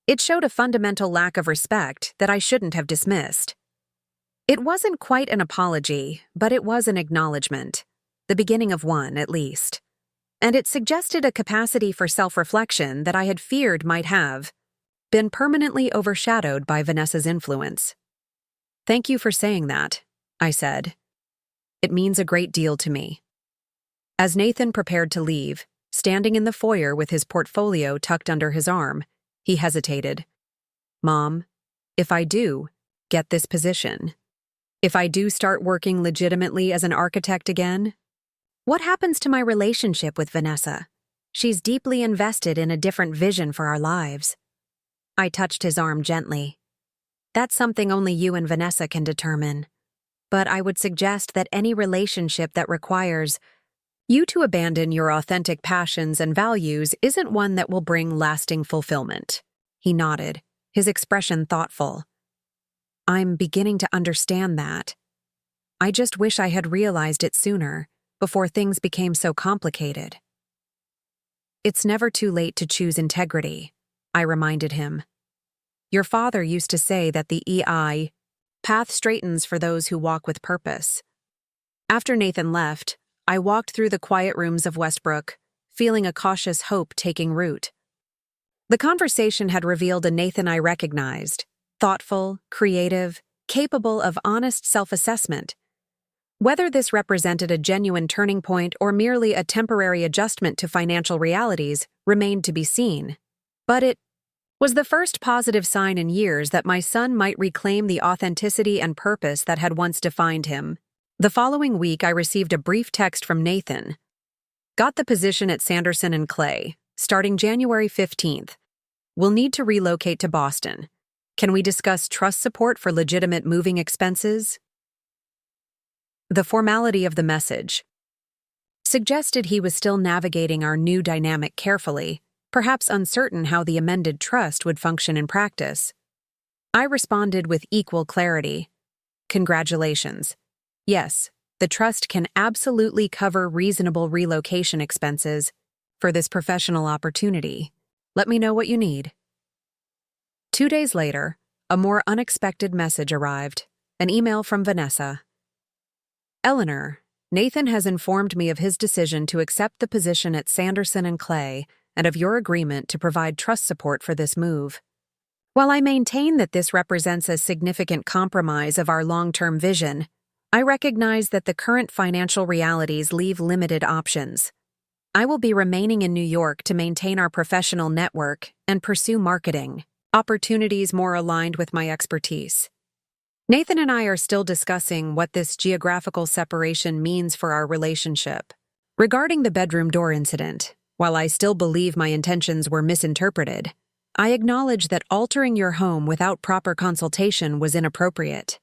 It showed a fundamental lack of respect that I shouldn't have dismissed. It wasn't quite an apology, but it was an acknowledgement, the beginning of one, at least. And it suggested a capacity for self-reflection that I had feared might have been permanently overshadowed by Vanessa's influence. "Thank you for saying that," I said. "It means a great deal to me." As Nathan prepared to leave, standing in the foyer with his portfolio tucked under his arm, he hesitated. "Mom, if I do get this position, if I do start working legitimately as an architect again, what happens to my relationship with Vanessa? She's deeply invested in a different vision for our lives." I touched his arm gently. "That's something only you and Vanessa can determine. But I would suggest that any relationship that requires You to abandon your authentic passions and values isn't one that will bring lasting fulfillment. He nodded, his expression thoughtful. I'm beginning to understand that. I just wish I had realized it sooner, before things became so complicated. It's never too late to choose integrity, I reminded him. Your father used to say that the EI path straightens for those who walk with purpose. After Nathan left, I walked through the quiet rooms of Westbrook, feeling a cautious hope taking root. The conversation had revealed a Nathan I recognized, thoughtful, creative, capable of honest self-assessment. Whether this represented a genuine turning point or merely a temporary adjustment to financial realities remained to be seen. But it was the first positive sign in years that my son might reclaim the authenticity and purpose that had once defined him. The following week, I received a brief text from Nathan. Got the position at Sanderson & Clay, starting January 15th. We'll need to relocate to Boston. Can we discuss trust support for legitimate moving expenses? The formality of the message suggested he was still navigating our new dynamic carefully, perhaps uncertain how the amended trust would function in practice. I responded with equal clarity. Congratulations. Yes, the trust can absolutely cover reasonable relocation expenses for this professional opportunity. Let me know what you need. 2 days later, a more unexpected message arrived, an email from Vanessa. Eleanor, Nathan has informed me of his decision to accept the position at Sanderson & Clay and of your agreement to provide trust support for this move. While I maintain that this represents a significant compromise of our long-term vision, I recognize that the current financial realities leave limited options. I will be remaining in New York to maintain our professional network and pursue marketing opportunities more aligned with my expertise. Nathan and I are still discussing what this geographical separation means for our relationship. Regarding the bedroom door incident, while I still believe my intentions were misinterpreted, I acknowledge that altering your home without proper consultation was inappropriate.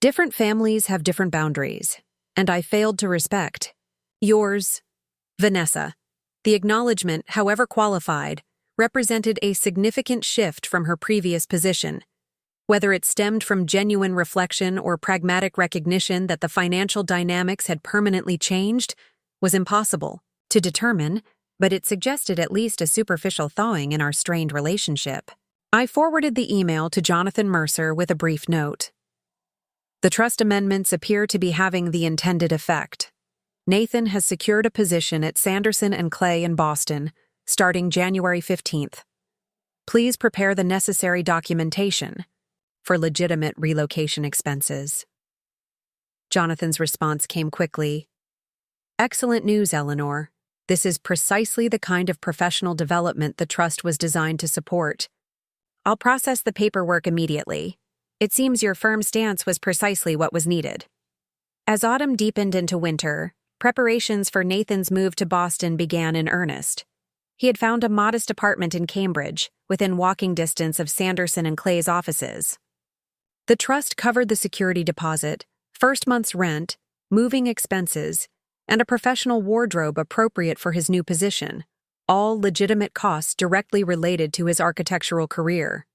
Different families have different boundaries, and I failed to respect yours, Vanessa. The acknowledgement, however qualified, represented a significant shift from her previous position. Whether it stemmed from genuine reflection or pragmatic recognition that the financial dynamics had permanently changed was impossible to determine, but it suggested at least a superficial thawing in our strained relationship. I forwarded the email to Jonathan Mercer with a brief note. The trust amendments appear to be having the intended effect. Nathan has secured a position at Sanderson & Clay in Boston, starting January 15th. Please prepare the necessary documentation for legitimate relocation expenses. Jonathan's response came quickly. Excellent news, Eleanor. This is precisely the kind of professional development the trust was designed to support. I'll process the paperwork immediately. It seems your firm stance was precisely what was needed. As autumn deepened into winter, preparations for Nathan's move to Boston began in earnest. He had found a modest apartment in Cambridge, within walking distance of Sanderson & Clay's offices. The trust covered the security deposit, first month's rent, moving expenses, and a professional wardrobe appropriate for his new position, all legitimate costs directly related to his architectural career.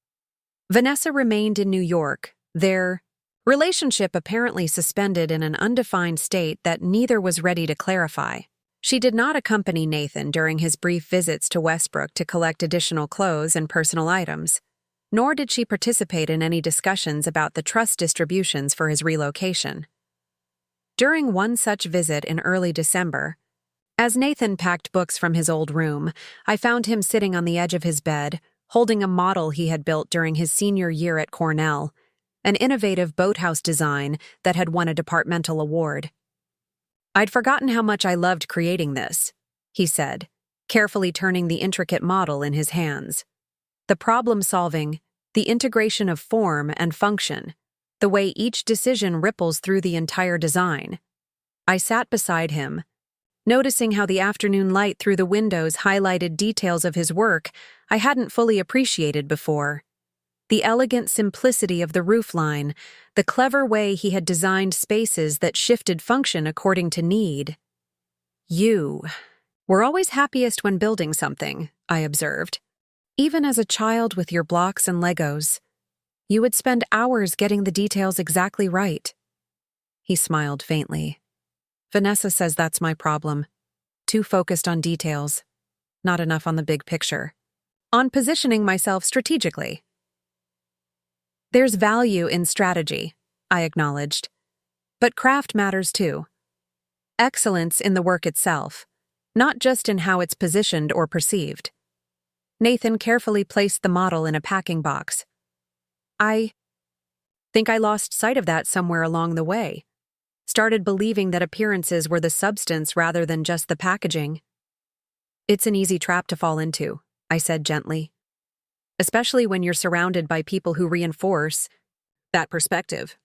Vanessa remained in New York, their relationship apparently suspended in an undefined state that neither was ready to clarify. She did not accompany Nathan during his brief visits to Westbrook to collect additional clothes and personal items, nor did she participate in any discussions about the trust distributions for his relocation. During one such visit in early December, as Nathan packed books from his old room, I found him sitting on the edge of his bed, holding a model he had built during his senior year at Cornell, an innovative boathouse design that had won a departmental award. I'd forgotten how much I loved creating this, he said, carefully turning the intricate model in his hands. The problem-solving, the integration of form and function, the way each decision ripples through the entire design. I sat beside him, noticing how the afternoon light through the windows highlighted details of his work I hadn't fully appreciated before. The elegant simplicity of the roofline, the clever way he had designed spaces that shifted function according to need. You were always happiest when building something, I observed. Even as a child with your blocks and Legos, you would spend hours getting the details exactly right. He smiled faintly. Vanessa says that's my problem. Too focused on details, not enough on the big picture. On positioning myself strategically. There's value in strategy, I acknowledged. But craft matters too. Excellence in the work itself, not just in how it's positioned or perceived. Nathan carefully placed the model in a packing box. I think I lost sight of that somewhere along the way. Started believing that appearances were the substance rather than just the packaging. It's an easy trap to fall into, I said gently. Especially when you're surrounded by people who reinforce that perspective.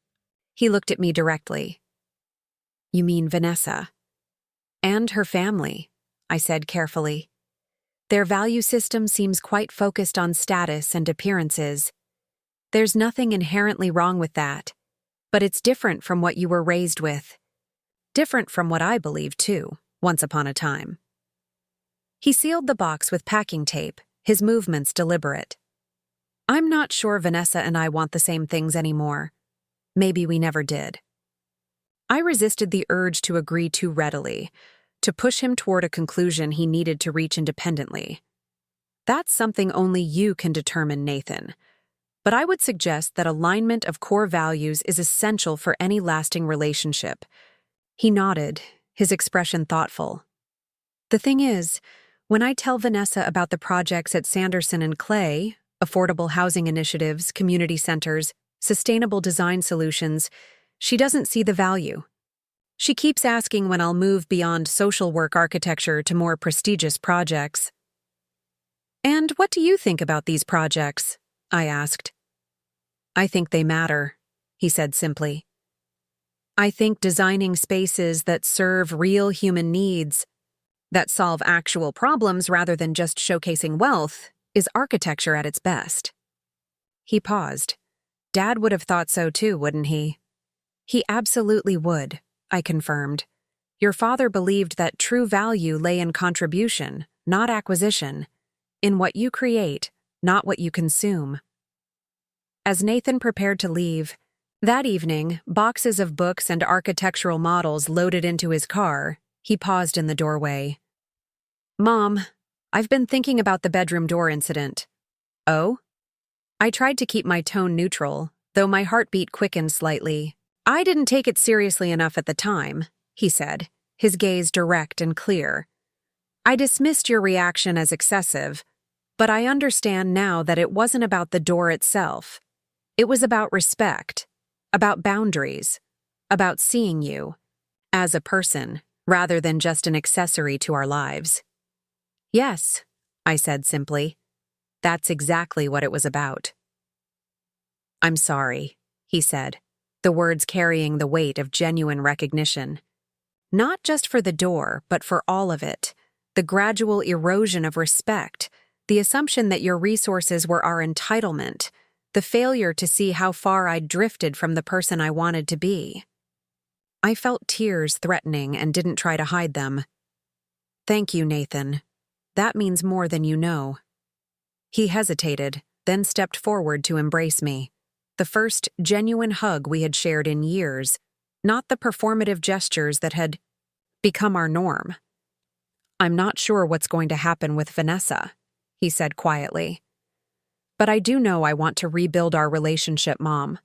He looked at me directly. You mean Vanessa? And her family, I said carefully. Their value system seems quite focused on status and appearances. There's nothing inherently wrong with that, but it's different from what you were raised with. Different from what I believed too, once upon a time. He sealed the box with packing tape, his movements deliberate. I'm not sure Vanessa and I want the same things anymore. Maybe we never did. I resisted the urge to agree too readily, to push him toward a conclusion he needed to reach independently. That's something only you can determine, Nathan. But I would suggest that alignment of core values is essential for any lasting relationship. He nodded, his expression thoughtful. The thing is, when I tell Vanessa about the projects at Sanderson and Clay, affordable housing initiatives, community centers, sustainable design solutions, she doesn't see the value. She keeps asking when I'll move beyond social work architecture to more prestigious projects. And what do you think about these projects? I asked. I think they matter, he said simply. I think designing spaces that serve real human needs, that solve actual problems rather than just showcasing wealth, is architecture at its best. He paused. Dad would have thought so too, wouldn't he? He absolutely would, I confirmed. Your father believed that true value lay in contribution, not acquisition, in what you create, not what you consume. As Nathan prepared to leave, that evening, boxes of books and architectural models loaded into his car, he paused in the doorway. Mom, I've been thinking about the bedroom door incident. Oh? I tried to keep my tone neutral, though my heartbeat quickened slightly. I didn't take it seriously enough at the time, he said, his gaze direct and clear. I dismissed your reaction as excessive, but I understand now that it wasn't about the door itself. It was about respect, about boundaries, about seeing you as a person rather than just an accessory to our lives. Yes, I said simply. That's exactly what it was about. I'm sorry, he said, the words carrying the weight of genuine recognition. Not just for the door, but for all of it. The gradual erosion of respect, the assumption that your resources were our entitlement, the failure to see how far I'd drifted from the person I wanted to be. I felt tears threatening and didn't try to hide them. Thank you, Nathan. That means more than you know. He hesitated, then stepped forward to embrace me. The first genuine hug we had shared in years, not the performative gestures that had become our norm. I'm not sure what's going to happen with Vanessa, he said quietly. But I do know I want to rebuild our relationship, Mom.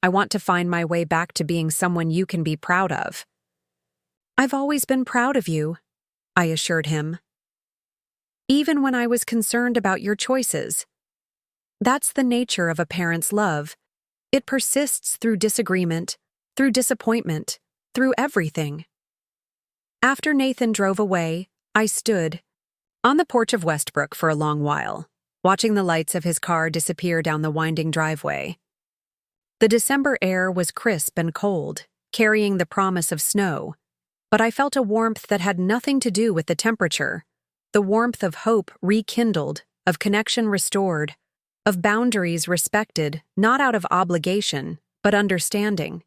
I want to find my way back to being someone you can be proud of. I've always been proud of you, I assured him. Even when I was concerned about your choices. That's the nature of a parent's love. It persists through disagreement, through disappointment, through everything. After Nathan drove away, I stood on the porch of Westbrook for a long while, watching the lights of his car disappear down the winding driveway. The December air was crisp and cold, carrying the promise of snow, but I felt a warmth that had nothing to do with the temperature, the warmth of hope rekindled, of connection restored, of boundaries respected, not out of obligation, but understanding.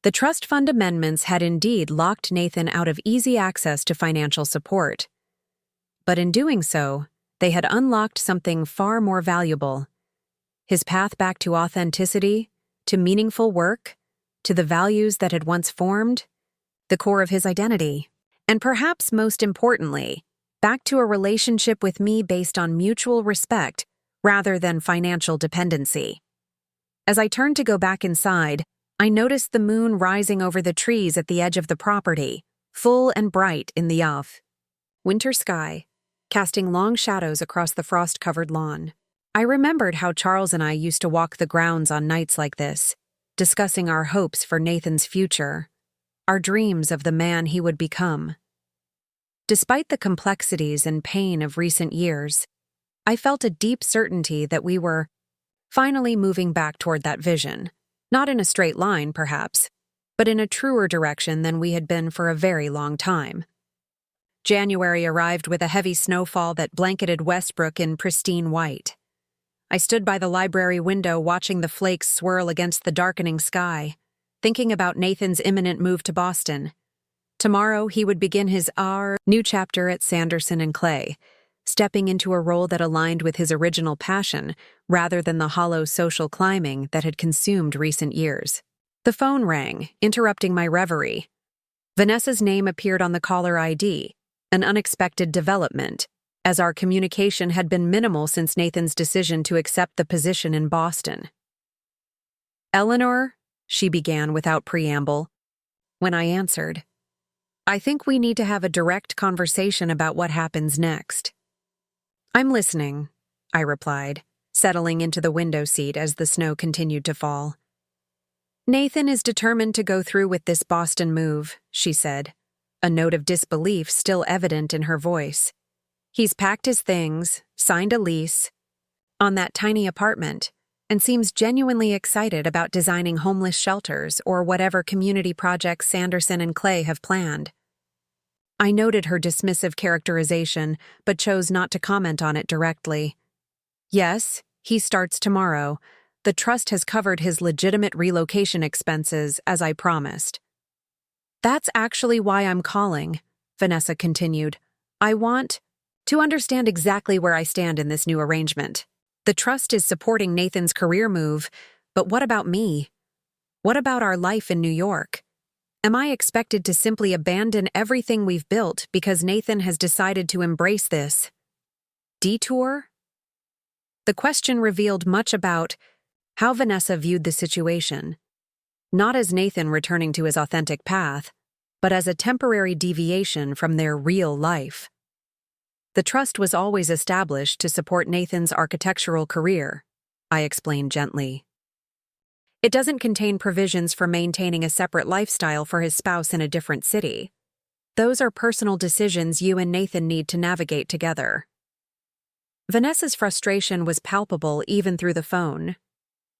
The trust fund amendments had indeed locked Nathan out of easy access to financial support. But in doing so, they had unlocked something far more valuable: his path back to authenticity, to meaningful work, to the values that had once formed the core of his identity. And perhaps most importantly, back to a relationship with me based on mutual respect rather than financial dependency. As I turned to go back inside, I noticed the moon rising over the trees at the edge of the property, full and bright in the winter sky, casting long shadows across the frost-covered lawn. I remembered how Charles and I used to walk the grounds on nights like this, discussing our hopes for Nathan's future, our dreams of the man he would become. Despite the complexities and pain of recent years, I felt a deep certainty that we were finally moving back toward that vision, not in a straight line, perhaps, but in a truer direction than we had been for a very long time. January arrived with a heavy snowfall that blanketed Westbrook in pristine white. I stood by the library window watching the flakes swirl against the darkening sky, thinking about Nathan's imminent move to Boston. Tomorrow he would begin his new chapter at Sanderson & Clay, stepping into a role that aligned with his original passion rather than the hollow social climbing that had consumed recent years. The phone rang, interrupting my reverie. Vanessa's name appeared on the caller ID, an unexpected development, as our communication had been minimal since Nathan's decision to accept the position in Boston. "Eleanor," she began without preamble. When I answered, "I think we need to have a direct conversation about what happens next." "I'm listening," I replied, settling into the window seat as the snow continued to fall. "Nathan is determined to go through with this Boston move," she said, a note of disbelief still evident in her voice. "He's packed his things, signed a lease on that tiny apartment, and seems genuinely excited about designing homeless shelters or whatever community projects Sanderson and Clay have planned." I noted her dismissive characterization, but chose not to comment on it directly. "Yes, he starts tomorrow. The trust has covered his legitimate relocation expenses, as I promised." "That's actually why I'm calling," Vanessa continued. "I want to understand exactly where I stand in this new arrangement. The trust is supporting Nathan's career move, but what about me? What about our life in New York? Am I expected to simply abandon everything we've built because Nathan has decided to embrace this detour?" The question revealed much about how Vanessa viewed the situation, not as Nathan returning to his authentic path, but as a temporary deviation from their real life. The trust was always established to support Nathan's architectural career, I explained gently. It doesn't contain provisions for maintaining a separate lifestyle for his spouse in a different city. Those are personal decisions you and Nathan need to navigate together. Vanessa's frustration was palpable even through the phone.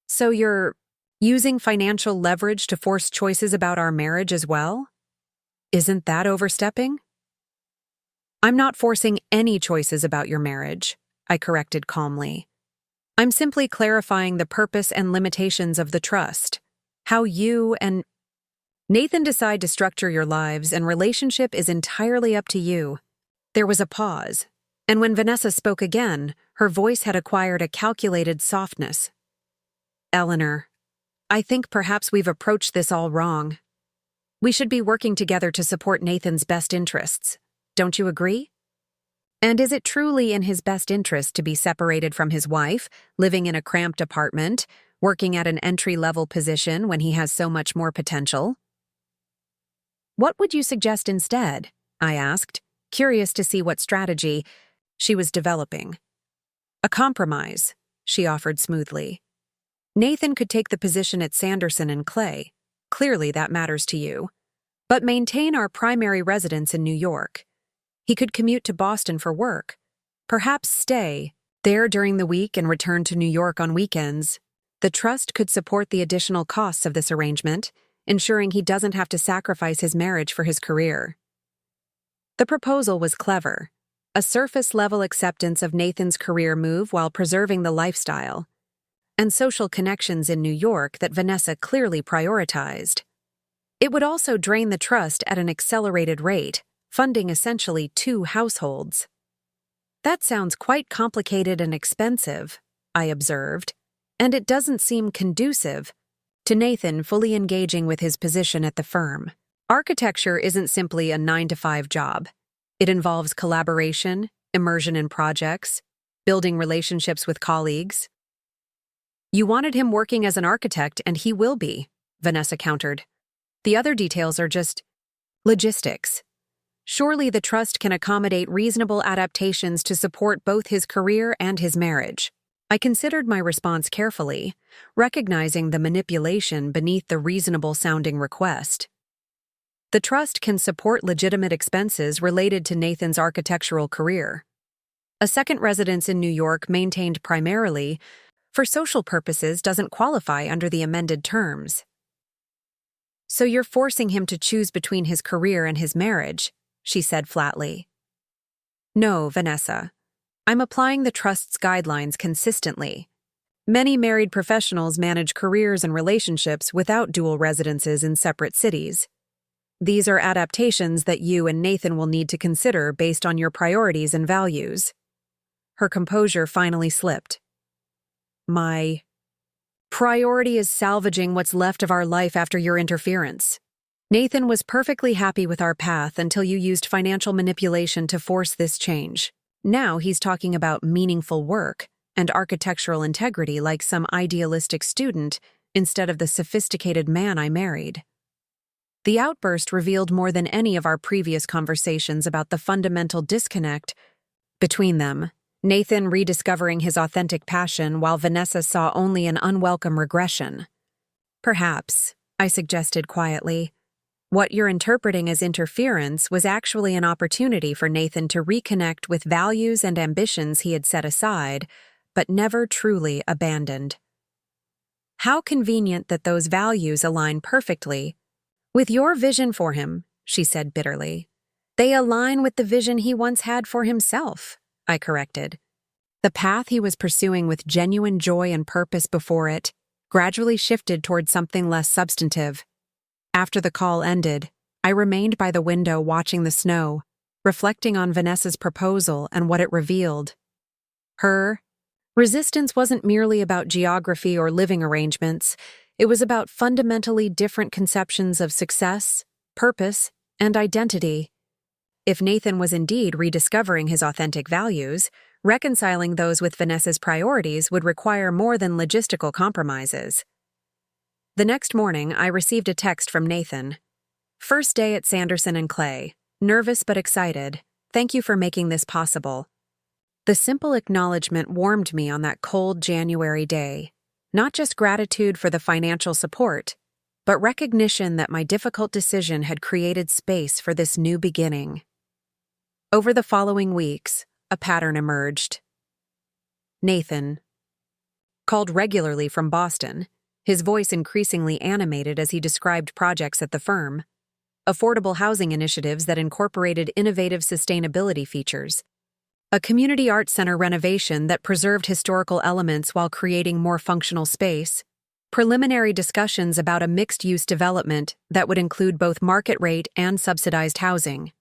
"So you're using financial leverage to force choices about our marriage as well? Isn't that overstepping?" "I'm not forcing any choices about your marriage," I corrected calmly. "I'm simply clarifying the purpose and limitations of the trust, how you and Nathan decide to structure your lives, and relationship is entirely up to you." There was a pause, and when Vanessa spoke again, her voice had acquired a calculated softness. "Eleanor, I think perhaps we've approached this all wrong. We should be working together to support Nathan's best interests. Don't you agree? And is it truly in his best interest to be separated from his wife, living in a cramped apartment, working at an entry-level position when he has so much more potential?" "What would you suggest instead?" I asked, curious to see what strategy she was developing. "A compromise," she offered smoothly. "Nathan could take the position at Sanderson and Clay. Clearly that matters to you. But maintain our primary residence in New York. He could commute to Boston for work, perhaps stay there during the week and return to New York on weekends. The trust could support the additional costs of this arrangement, ensuring he doesn't have to sacrifice his marriage for his career." The proposal was clever, a surface-level acceptance of Nathan's career move while preserving the lifestyle and social connections in New York that Vanessa clearly prioritized. It would also drain the trust at an accelerated rate, funding essentially 2 households. That sounds quite complicated and expensive, I observed, and it doesn't seem conducive to Nathan fully engaging with his position at the firm. Architecture isn't simply a 9-to-5 job. It involves collaboration, immersion in projects, building relationships with colleagues. You wanted him working as an architect, and he will be, Vanessa countered. The other details are just logistics. Surely the trust can accommodate reasonable adaptations to support both his career and his marriage. I considered my response carefully, recognizing the manipulation beneath the reasonable-sounding request. The trust can support legitimate expenses related to Nathan's architectural career. A second residence in New York maintained primarily for social purposes doesn't qualify under the amended terms. So you're forcing him to choose between his career and his marriage, she said flatly. No, Vanessa. I'm applying the trust's guidelines consistently. Many married professionals manage careers and relationships without dual residences in separate cities. These are adaptations that you and Nathan will need to consider based on your priorities and values. Her composure finally slipped. My priority is salvaging what's left of our life after your interference. Nathan was perfectly happy with our path until you used financial manipulation to force this change. Now he's talking about meaningful work and architectural integrity like some idealistic student instead of the sophisticated man I married. The outburst revealed more than any of our previous conversations about the fundamental disconnect between them, Nathan rediscovering his authentic passion while Vanessa saw only an unwelcome regression. Perhaps, I suggested quietly, what you're interpreting as interference was actually an opportunity for Nathan to reconnect with values and ambitions he had set aside, but never truly abandoned. How convenient that those values align perfectly with your vision for him, she said bitterly. They align with the vision he once had for himself, I corrected. The path he was pursuing with genuine joy and purpose before it gradually shifted toward something less substantive. After the call ended, I remained by the window watching the snow, reflecting on Vanessa's proposal and what it revealed. Her resistance wasn't merely about geography or living arrangements. It was about fundamentally different conceptions of success, purpose, and identity. If Nathan was indeed rediscovering his authentic values, reconciling those with Vanessa's priorities would require more than logistical compromises. The next morning, I received a text from Nathan. First day at Sanderson & Clay. Nervous but excited. Thank you for making this possible. The simple acknowledgement warmed me on that cold January day. Not just gratitude for the financial support, but recognition that my difficult decision had created space for this new beginning. Over the following weeks, a pattern emerged. Nathan called regularly from Boston, his voice increasingly animated as he described projects at the firm, affordable housing initiatives that incorporated innovative sustainability features, a community arts center renovation that preserved historical elements while creating more functional space, preliminary discussions about a mixed-use development that would include both market rate and subsidized housing.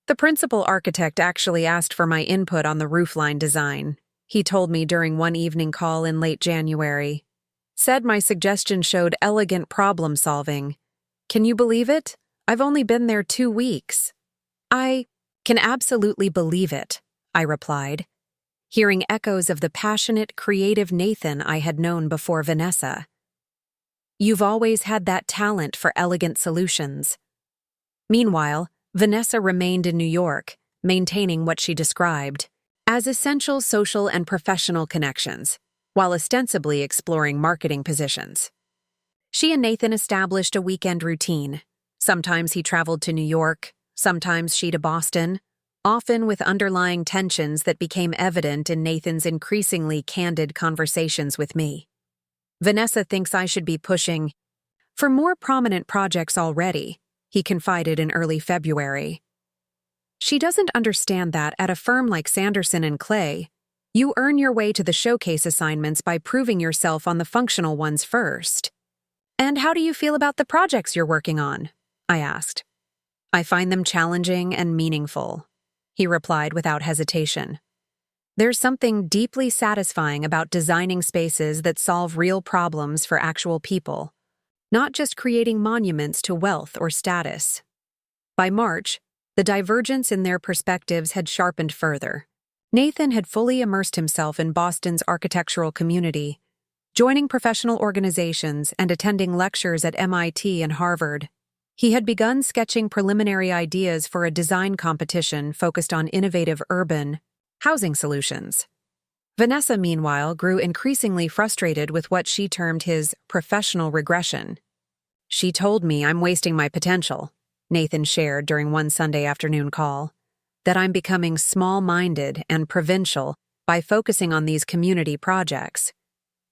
The principal architect actually asked for my input on the roofline design, he told me during one evening call in late January. Said my suggestion showed elegant problem-solving. Can you believe it? I've only been there 2 weeks. I can absolutely believe it, I replied, hearing echoes of the passionate, creative Nathan I had known before Vanessa. You've always had that talent for elegant solutions. Meanwhile, Vanessa remained in New York, maintaining what she described as essential social and professional connections, while ostensibly exploring marketing positions. She and Nathan established a weekend routine. Sometimes he traveled to New York, sometimes she to Boston, often with underlying tensions that became evident in Nathan's increasingly candid conversations with me. Vanessa thinks I should be pushing for more prominent projects already, he confided in early February. She doesn't understand that at a firm like Sanderson & Clay, you earn your way to the showcase assignments by proving yourself on the functional ones first. "And how do you feel about the projects you're working on?" I asked. "I find them challenging and meaningful," he replied without hesitation. "There's something deeply satisfying about designing spaces that solve real problems for actual people, not just creating monuments to wealth or status." By March, the divergence in their perspectives had sharpened further. Nathan had fully immersed himself in Boston's architectural community, joining professional organizations and attending lectures at MIT and Harvard. He had begun sketching preliminary ideas for a design competition focused on innovative urban housing solutions. Vanessa, meanwhile, grew increasingly frustrated with what she termed his professional regression. "She told me I'm wasting my potential," Nathan shared during one Sunday afternoon call, "that I'm becoming small-minded and provincial by focusing on these community projects.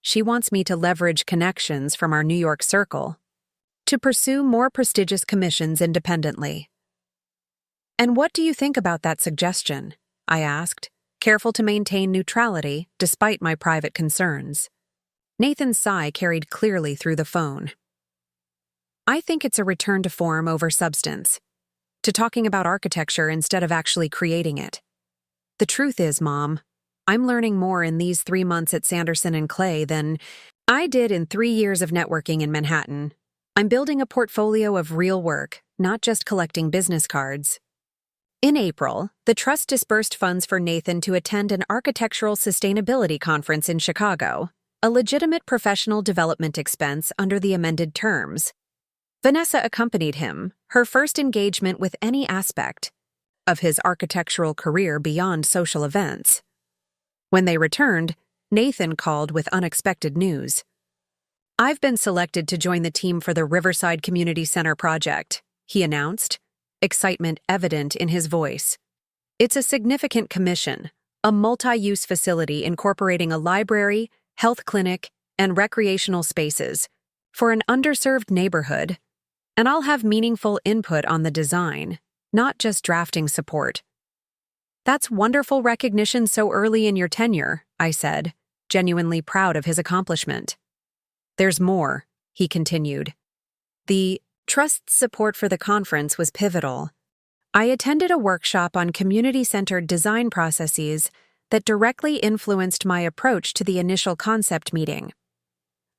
She wants me to leverage connections from our New York circle to pursue more prestigious commissions independently." "And what do you think about that suggestion?" I asked, careful to maintain neutrality despite my private concerns. Nathan's sigh carried clearly through the phone. "I think it's a return to form over substance, to talking about architecture instead of actually creating it. The truth is, Mom, I'm learning more in these 3 months at Sanderson and Clay than I did in 3 years of networking in Manhattan. I'm building a portfolio of real work, not just collecting business cards." In April, the Trust disbursed funds for Nathan to attend an architectural sustainability conference in Chicago, a legitimate professional development expense under the amended terms. Vanessa accompanied him, her first engagement with any aspect of his architectural career beyond social events. When they returned, Nathan called with unexpected news. "I've been selected to join the team for the Riverside Community Center project," he announced, excitement evident in his voice. "It's a significant commission, a multi-use facility incorporating a library, health clinic, and recreational spaces for an underserved neighborhood, and I'll have meaningful input on the design, not just drafting support." "That's wonderful recognition so early in your tenure," I said, genuinely proud of his accomplishment. "There's more," he continued. "The Trust's support for the conference was pivotal. I attended a workshop on community-centered design processes that directly influenced my approach to the initial concept meeting.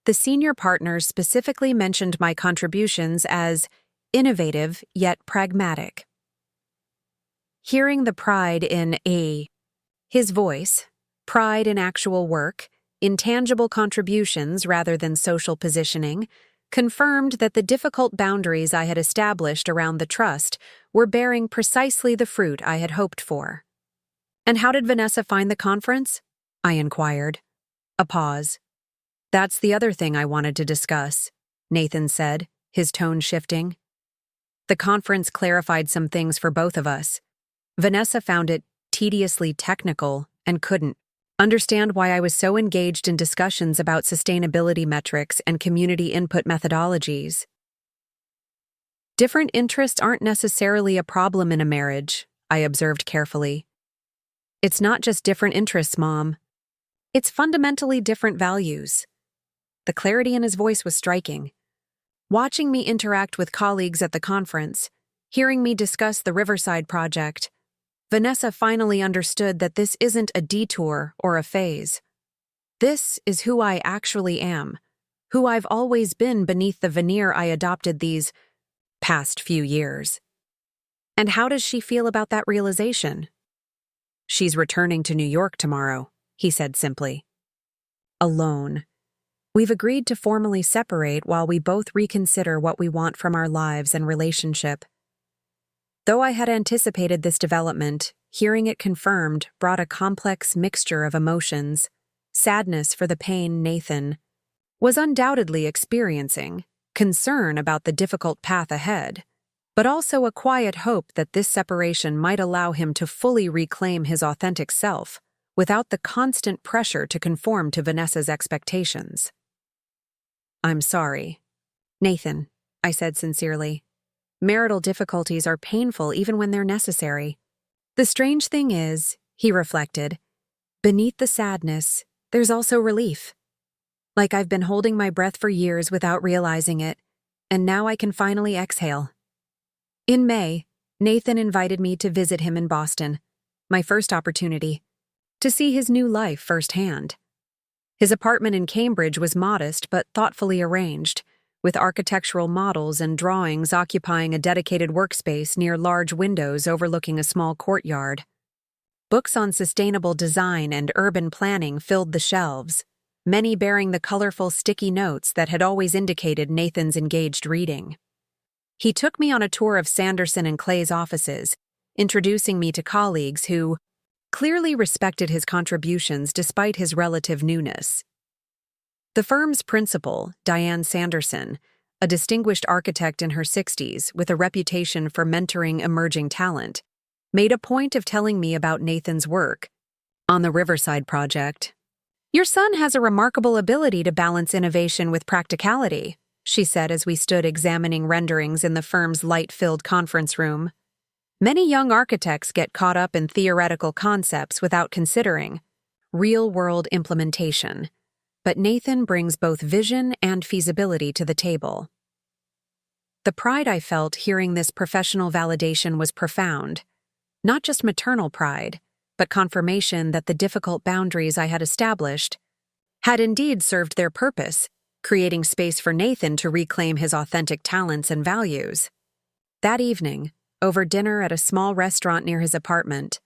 The senior partners specifically mentioned my contributions as innovative yet pragmatic." Hearing the pride in his voice, pride in actual work, in tangible contributions rather than social positioning, confirmed that the difficult boundaries I had established around the Trust were bearing precisely the fruit I had hoped for. "And how did Vanessa find the conference?" I inquired. A pause. "That's the other thing I wanted to discuss," Nathan said, his tone shifting. "The conference clarified some things for both of us. Vanessa found it tediously technical and couldn't understand why I was so engaged in discussions about sustainability metrics and community input methodologies. Different interests aren't necessarily a problem in a marriage," I observed carefully. "It's not just different interests, Mom. It's fundamentally different values." The clarity in his voice was striking. Watching me interact with colleagues at the conference, hearing me discuss the Riverside project, Vanessa finally understood that this isn't a detour or a phase. This is who I actually am, who I've always been beneath the veneer I adopted these past few years. "And how does she feel about that realization?" "She's returning to New York tomorrow," he said simply. "Alone. We've agreed to formally separate while we both reconsider what we want from our lives and relationship." Though I had anticipated this development, hearing it confirmed brought a complex mixture of emotions: sadness for the pain Nathan was undoubtedly experiencing, concern about the difficult path ahead, but also a quiet hope that this separation might allow him to fully reclaim his authentic self without the constant pressure to conform to Vanessa's expectations. "I'm sorry, Nathan," I said sincerely. "Marital difficulties are painful even when they're necessary. The strange thing is," he reflected, "beneath the sadness, there's also relief. Like I've been holding my breath for years without realizing it, and now I can finally exhale. In May, Nathan invited me to visit him in Boston, my first opportunity, to see his new life firsthand. His apartment in Cambridge was modest but thoughtfully arranged, with architectural models and drawings occupying a dedicated workspace near large windows overlooking a small courtyard. Books on sustainable design and urban planning filled the shelves, many bearing the colorful sticky notes that had always indicated Nathan's engaged reading. He took me on a tour of Sanderson and Clay's offices, introducing me to colleagues who clearly respected his contributions despite his relative newness. The firm's principal, Diane Sanderson, a distinguished architect in her 60s with a reputation for mentoring emerging talent, made a point of telling me about Nathan's work on the Riverside project. "Your son has a remarkable ability to balance innovation with practicality," she said as we stood examining renderings in the firm's light-filled conference room. "Many young architects get caught up in theoretical concepts without considering real-world implementation, but Nathan brings both vision and feasibility to the table." The pride I felt hearing this professional validation was profound, not just maternal pride, but confirmation that the difficult boundaries I had established had indeed served their purpose, creating space for Nathan to reclaim his authentic talents and values. That evening, over dinner at a small restaurant near his apartment,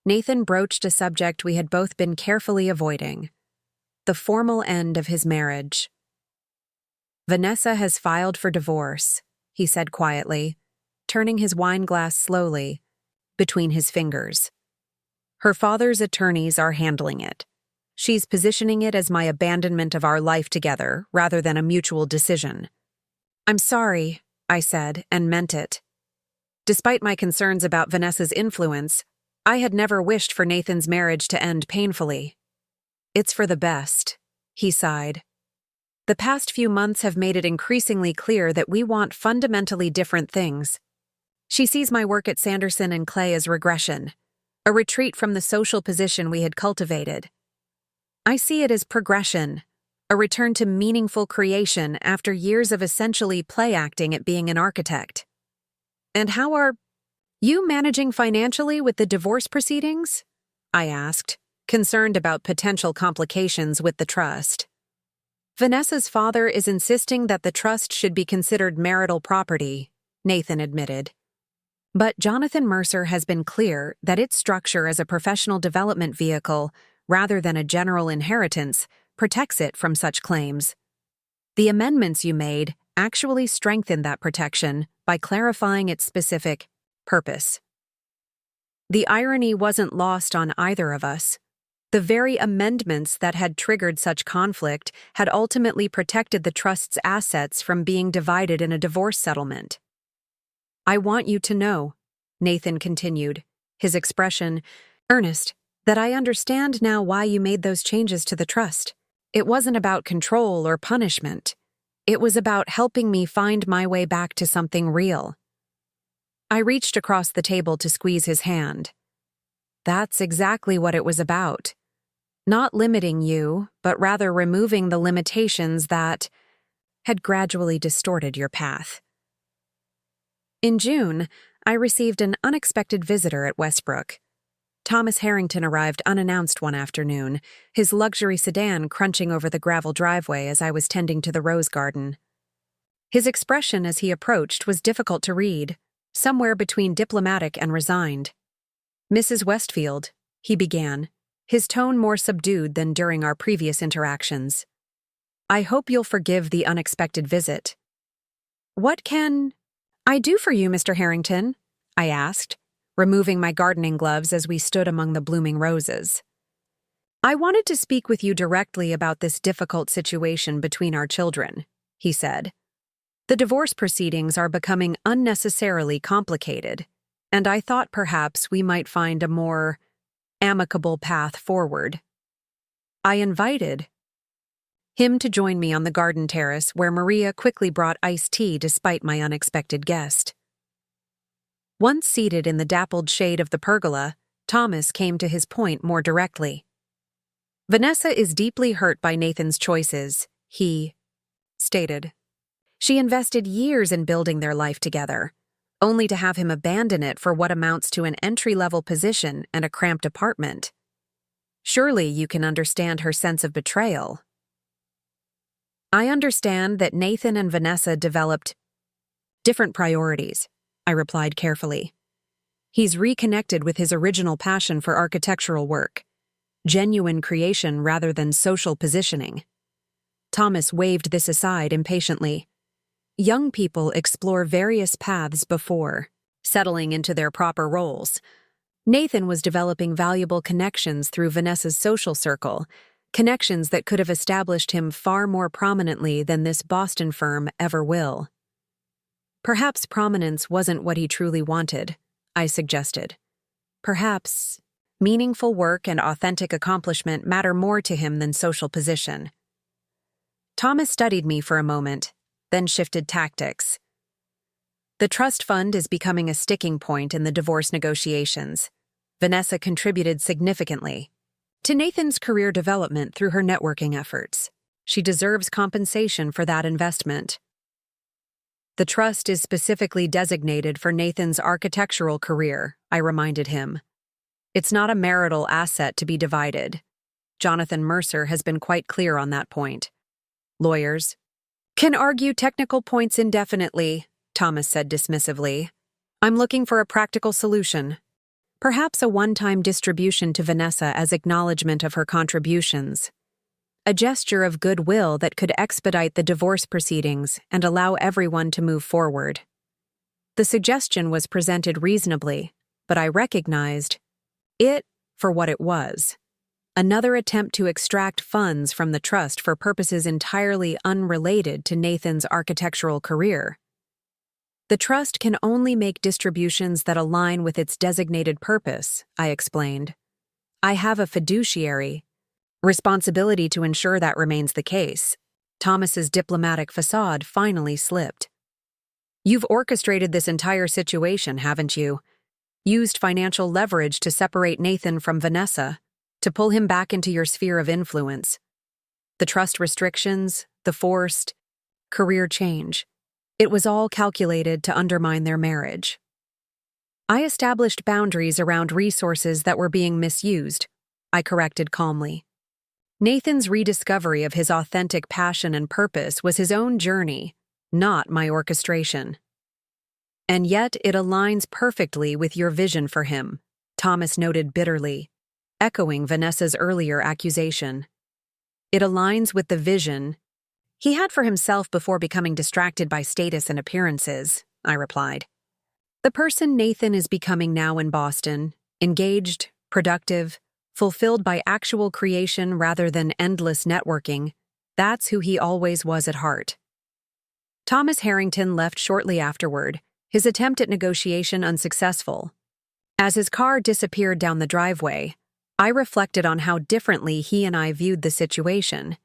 Nathan broached a subject we had both been carefully avoiding: the formal end of his marriage. "Vanessa has filed for divorce," he said quietly, turning his wine glass slowly between his fingers. "Her father's attorneys are handling it. She's positioning it as my abandonment of our life together rather than a mutual decision." "I'm sorry," I said, and meant it. Despite my concerns about Vanessa's influence, I had never wished for Nathan's marriage to end painfully. "It's for the best," he sighed. "The past few months have made it increasingly clear that we want fundamentally different things. She sees my work at Sanderson and Clay as regression, a retreat from the social position we had cultivated. I see it as progression, a return to meaningful creation after years of essentially play-acting at being an architect." "And how are you managing financially with the divorce proceedings?" I asked, concerned about potential complications with the trust. "Vanessa's father is insisting that the trust should be considered marital property," Nathan admitted. "But Jonathan Mercer has been clear that its structure as a professional development vehicle, rather than a general inheritance, protects it from such claims. The amendments you made actually strengthen that protection by clarifying its specific purpose." The irony wasn't lost on either of us. The very amendments that had triggered such conflict had ultimately protected the trust's assets from being divided in a divorce settlement. "I want you to know," Nathan continued, his expression earnest, "that I understand now why you made those changes to the trust. It wasn't about control or punishment. It was about helping me find my way back to something real." I reached across the table to squeeze his hand. "That's exactly what it was about. Not limiting you, but rather removing the limitations that had gradually distorted your path." In June, I received an unexpected visitor at Westbrook. Thomas Harrington arrived unannounced one afternoon, his luxury sedan crunching over the gravel driveway as I was tending to the rose garden. His expression as he approached was difficult to read, somewhere between diplomatic and resigned. "Mrs. Westfield," he began, his tone more subdued than during our previous interactions. "I hope you'll forgive the unexpected visit." "What can I do for you, Mr. Harrington?" I asked, removing my gardening gloves as we stood among the blooming roses. "I wanted to speak with you directly about this difficult situation between our children," he said. "The divorce proceedings are becoming unnecessarily complicated, and I thought perhaps we might find a more amicable path forward." I invited him to join me on the garden terrace where Maria quickly brought iced tea despite my unexpected guest. Once seated in the dappled shade of the pergola, Thomas came to his point more directly. "Vanessa is deeply hurt by Nathan's choices," he stated. She invested years in building their life together, only to have him abandon it for what amounts to an entry-level position and a cramped apartment. Surely you can understand her sense of betrayal. I understand that Nathan and Vanessa developed different priorities, I replied carefully. He's reconnected with his original passion for architectural work, genuine creation rather than social positioning. Thomas waved this aside impatiently. Young people explore various paths before settling into their proper roles. Nathan was developing valuable connections through Vanessa's social circle, connections that could have established him far more prominently than this Boston firm ever will. Perhaps prominence wasn't what he truly wanted, I suggested. Perhaps meaningful work and authentic accomplishment matter more to him than social position. Thomas studied me for a moment, then shifted tactics. The trust fund is becoming a sticking point in the divorce negotiations. Vanessa contributed significantly to Nathan's career development through her networking efforts. She deserves compensation for that investment. The trust is specifically designated for Nathan's architectural career, I reminded him. It's not a marital asset to be divided. Jonathan Mercer has been quite clear on that point. Lawyers can argue technical points indefinitely, Thomas said dismissively. I'm looking for a practical solution. Perhaps a one-time distribution to Vanessa as acknowledgement of her contributions. A gesture of goodwill that could expedite the divorce proceedings and allow everyone to move forward. The suggestion was presented reasonably, but I recognized it for what it was. Another attempt to extract funds from the trust for purposes entirely unrelated to Nathan's architectural career. The trust can only make distributions that align with its designated purpose, I explained. I have a fiduciary responsibility to ensure that remains the case. Thomas's diplomatic facade finally slipped. You've orchestrated this entire situation, haven't you? Used financial leverage to separate Nathan from Vanessa, to pull him back into your sphere of influence. The trust restrictions, the forced career change. It was all calculated to undermine their marriage. I established boundaries around resources that were being misused, I corrected calmly. Nathan's rediscovery of his authentic passion and purpose was his own journey, not my orchestration. And yet it aligns perfectly with your vision for him, Thomas noted bitterly, echoing Vanessa's earlier accusation. It aligns with the vision he had for himself before becoming distracted by status and appearances, I replied. The person Nathan is becoming now in Boston, engaged, productive, fulfilled by actual creation rather than endless networking, that's who he always was at heart. Thomas Harrington left shortly afterward, his attempt at negotiation unsuccessful. As his car disappeared down the driveway, I reflected on how differently he and I viewed the situation.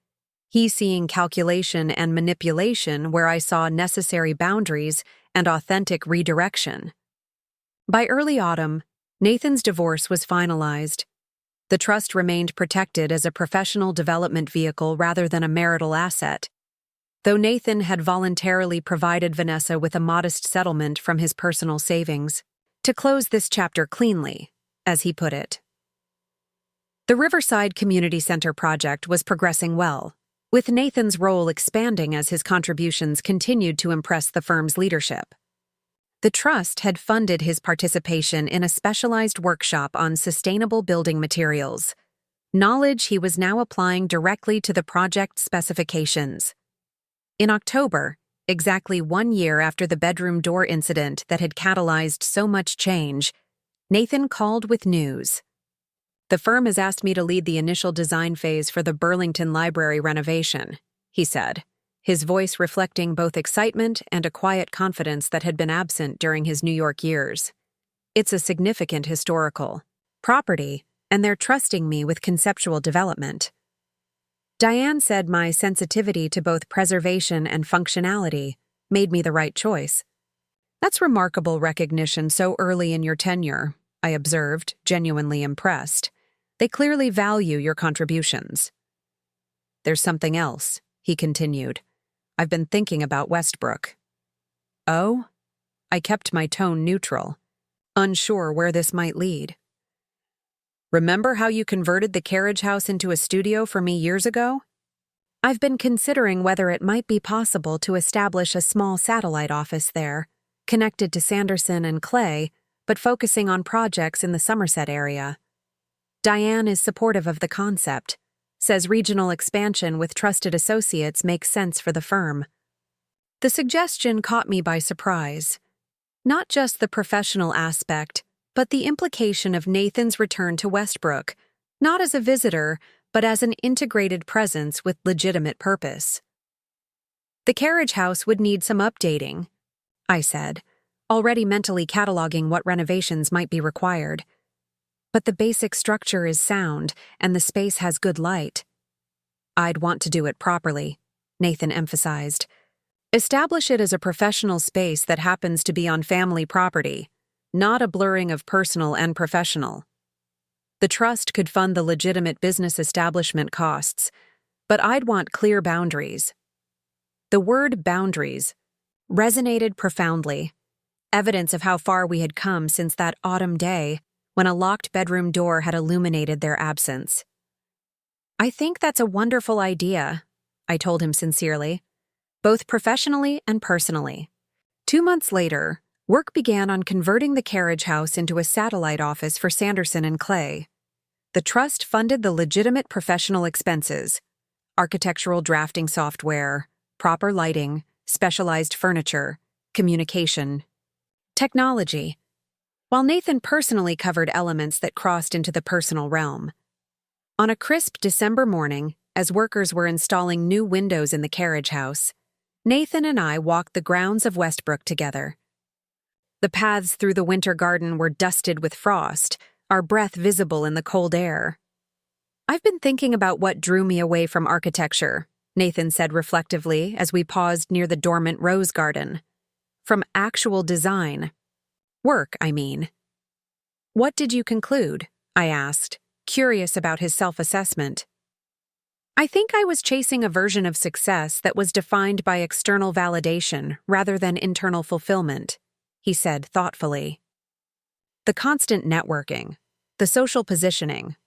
He seeing calculation and manipulation where I saw necessary boundaries and authentic redirection. By early autumn, Nathan's divorce was finalized. The trust remained protected as a professional development vehicle rather than a marital asset, though Nathan had voluntarily provided Vanessa with a modest settlement from his personal savings, to close this chapter cleanly, as he put it. The Riverside Community Center project was progressing well, with Nathan's role expanding as his contributions continued to impress the firm's leadership. The trust had funded his participation in a specialized workshop on sustainable building materials, knowledge he was now applying directly to the project specifications. In October, exactly 1 year after the bedroom door incident that had catalyzed so much change, Nathan called with news. The firm has asked me to lead the initial design phase for the Burlington Library renovation, he said, his voice reflecting both excitement and a quiet confidence that had been absent during his New York years. It's a significant historical property, and they're trusting me with conceptual development. Diane said my sensitivity to both preservation and functionality made me the right choice. That's remarkable recognition so early in your tenure, I observed, genuinely impressed. They clearly value your contributions. There's something else, he continued. "I've been thinking about Westbrook." "Oh?" I kept my tone neutral, unsure where this might lead. "Remember how you converted the carriage house into a studio for me years ago? I've been considering whether it might be possible to establish a small satellite office there, connected to Sanderson and Clay, but focusing on projects in the Somerset area. Diane is supportive of the concept, says regional expansion with trusted associates makes sense for the firm." The suggestion caught me by surprise. Not just the professional aspect, but the implication of Nathan's return to Westbrook, not as a visitor, but as an integrated presence with legitimate purpose. "The carriage house would need some updating," I said, already mentally cataloging what renovations might be required. "But the basic structure is sound, and the space has good light." "I'd want to do it properly," Nathan emphasized. "Establish it as a professional space that happens to be on family property, not a blurring of personal and professional. The trust could fund the legitimate business establishment costs, but I'd want clear boundaries." The word boundaries resonated profoundly, evidence of how far we had come since that autumn day when a locked bedroom door had illuminated their absence. "I think that's a wonderful idea," I told him sincerely, both professionally and personally. 2 months later, work began on converting the carriage house into a satellite office for Sanderson and Clay. The trust funded the legitimate professional expenses: architectural drafting software, proper lighting, specialized furniture, communication, technology, while Nathan personally covered elements that crossed into the personal realm. On a crisp December morning, as workers were installing new windows in the carriage house, Nathan and I walked the grounds of Westbrook together. The paths through the winter garden were dusted with frost, our breath visible in the cold air. "I've been thinking about what drew me away from architecture," Nathan said reflectively as we paused near the dormant rose garden. "From actual design. Work, I mean." "What did you conclude?" I asked, curious about his self-assessment. "I think I was chasing a version of success that was defined by external validation rather than internal fulfillment," he said thoughtfully. "The constant networking, the social positioning,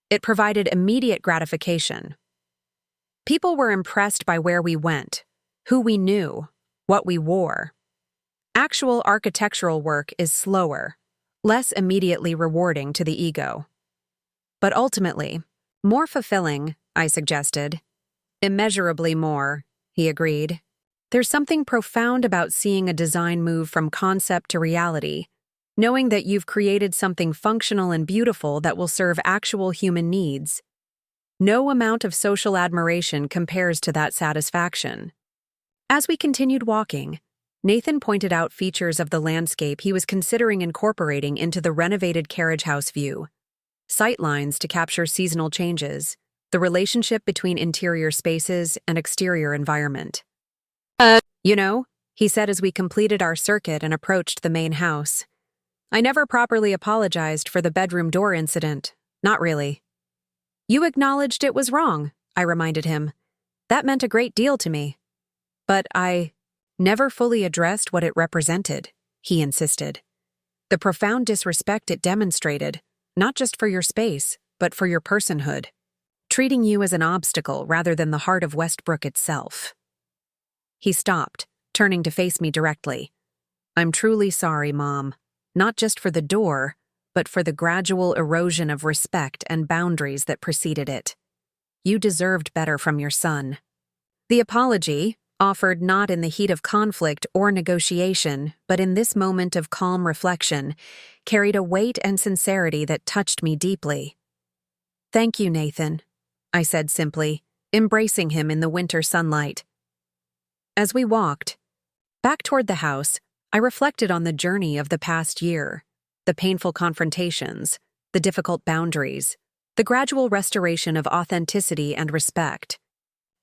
it provided immediate gratification. People were impressed by where we went, who we knew, what we wore. Actual architectural work is slower, less immediately rewarding to the ego. But ultimately, more fulfilling," I suggested. "Immeasurably more," he agreed. "There's something profound about seeing a design move from concept to reality, knowing that you've created something functional and beautiful that will serve actual human needs. No amount of social admiration compares to that satisfaction." As we continued walking, Nathan pointed out features of the landscape he was considering incorporating into the renovated carriage house view: sightlines to capture seasonal changes, the relationship between interior spaces and exterior environment. You know," he said as we completed our circuit and approached the main house, "I never properly apologized for the bedroom door incident. Not really." "You acknowledged it was wrong," I reminded him. "That meant a great deal to me." "But I never fully addressed what it represented," he insisted. "The profound disrespect it demonstrated, not just for your space, but for your personhood. Treating you as an obstacle rather than the heart of Westbrook itself." He stopped, turning to face me directly. "I'm truly sorry, Mom. Not just for the door, but for the gradual erosion of respect and boundaries that preceded it. You deserved better from your son." The apology, offered not in the heat of conflict or negotiation, but in this moment of calm reflection, carried a weight and sincerity that touched me deeply. "Thank you, Nathan," I said simply, embracing him in the winter sunlight. As we walked back toward the house, I reflected on the journey of the past year, the painful confrontations, the difficult boundaries, the gradual restoration of authenticity and respect.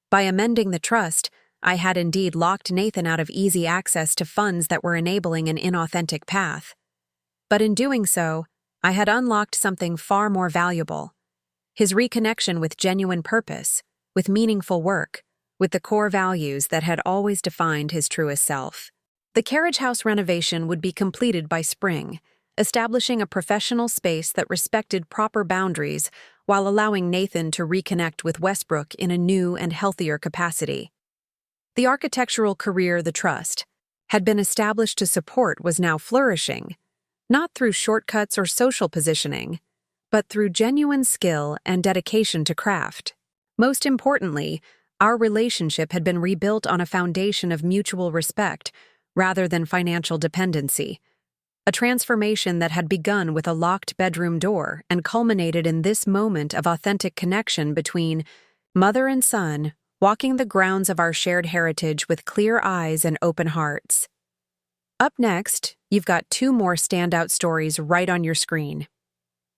By amending the trust, I had indeed locked Nathan out of easy access to funds that were enabling an inauthentic path. But in doing so, I had unlocked something far more valuable: his reconnection with genuine purpose, with meaningful work, with the core values that had always defined his truest self. The carriage house renovation would be completed by spring, establishing a professional space that respected proper boundaries while allowing Nathan to reconnect with Westbrook in a new and healthier capacity. The architectural career the trust had been established to support was now flourishing, not through shortcuts or social positioning, but through genuine skill and dedication to craft. Most importantly, our relationship had been rebuilt on a foundation of mutual respect rather than financial dependency, a transformation that had begun with a locked bedroom door and culminated in this moment of authentic connection between mother and son, walking the grounds of our shared heritage with clear eyes and open hearts. Up next, you've got 2 more standout stories right on your screen.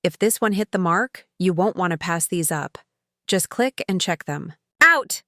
If this one hit the mark, you won't want to pass these up. Just click and check them. Out!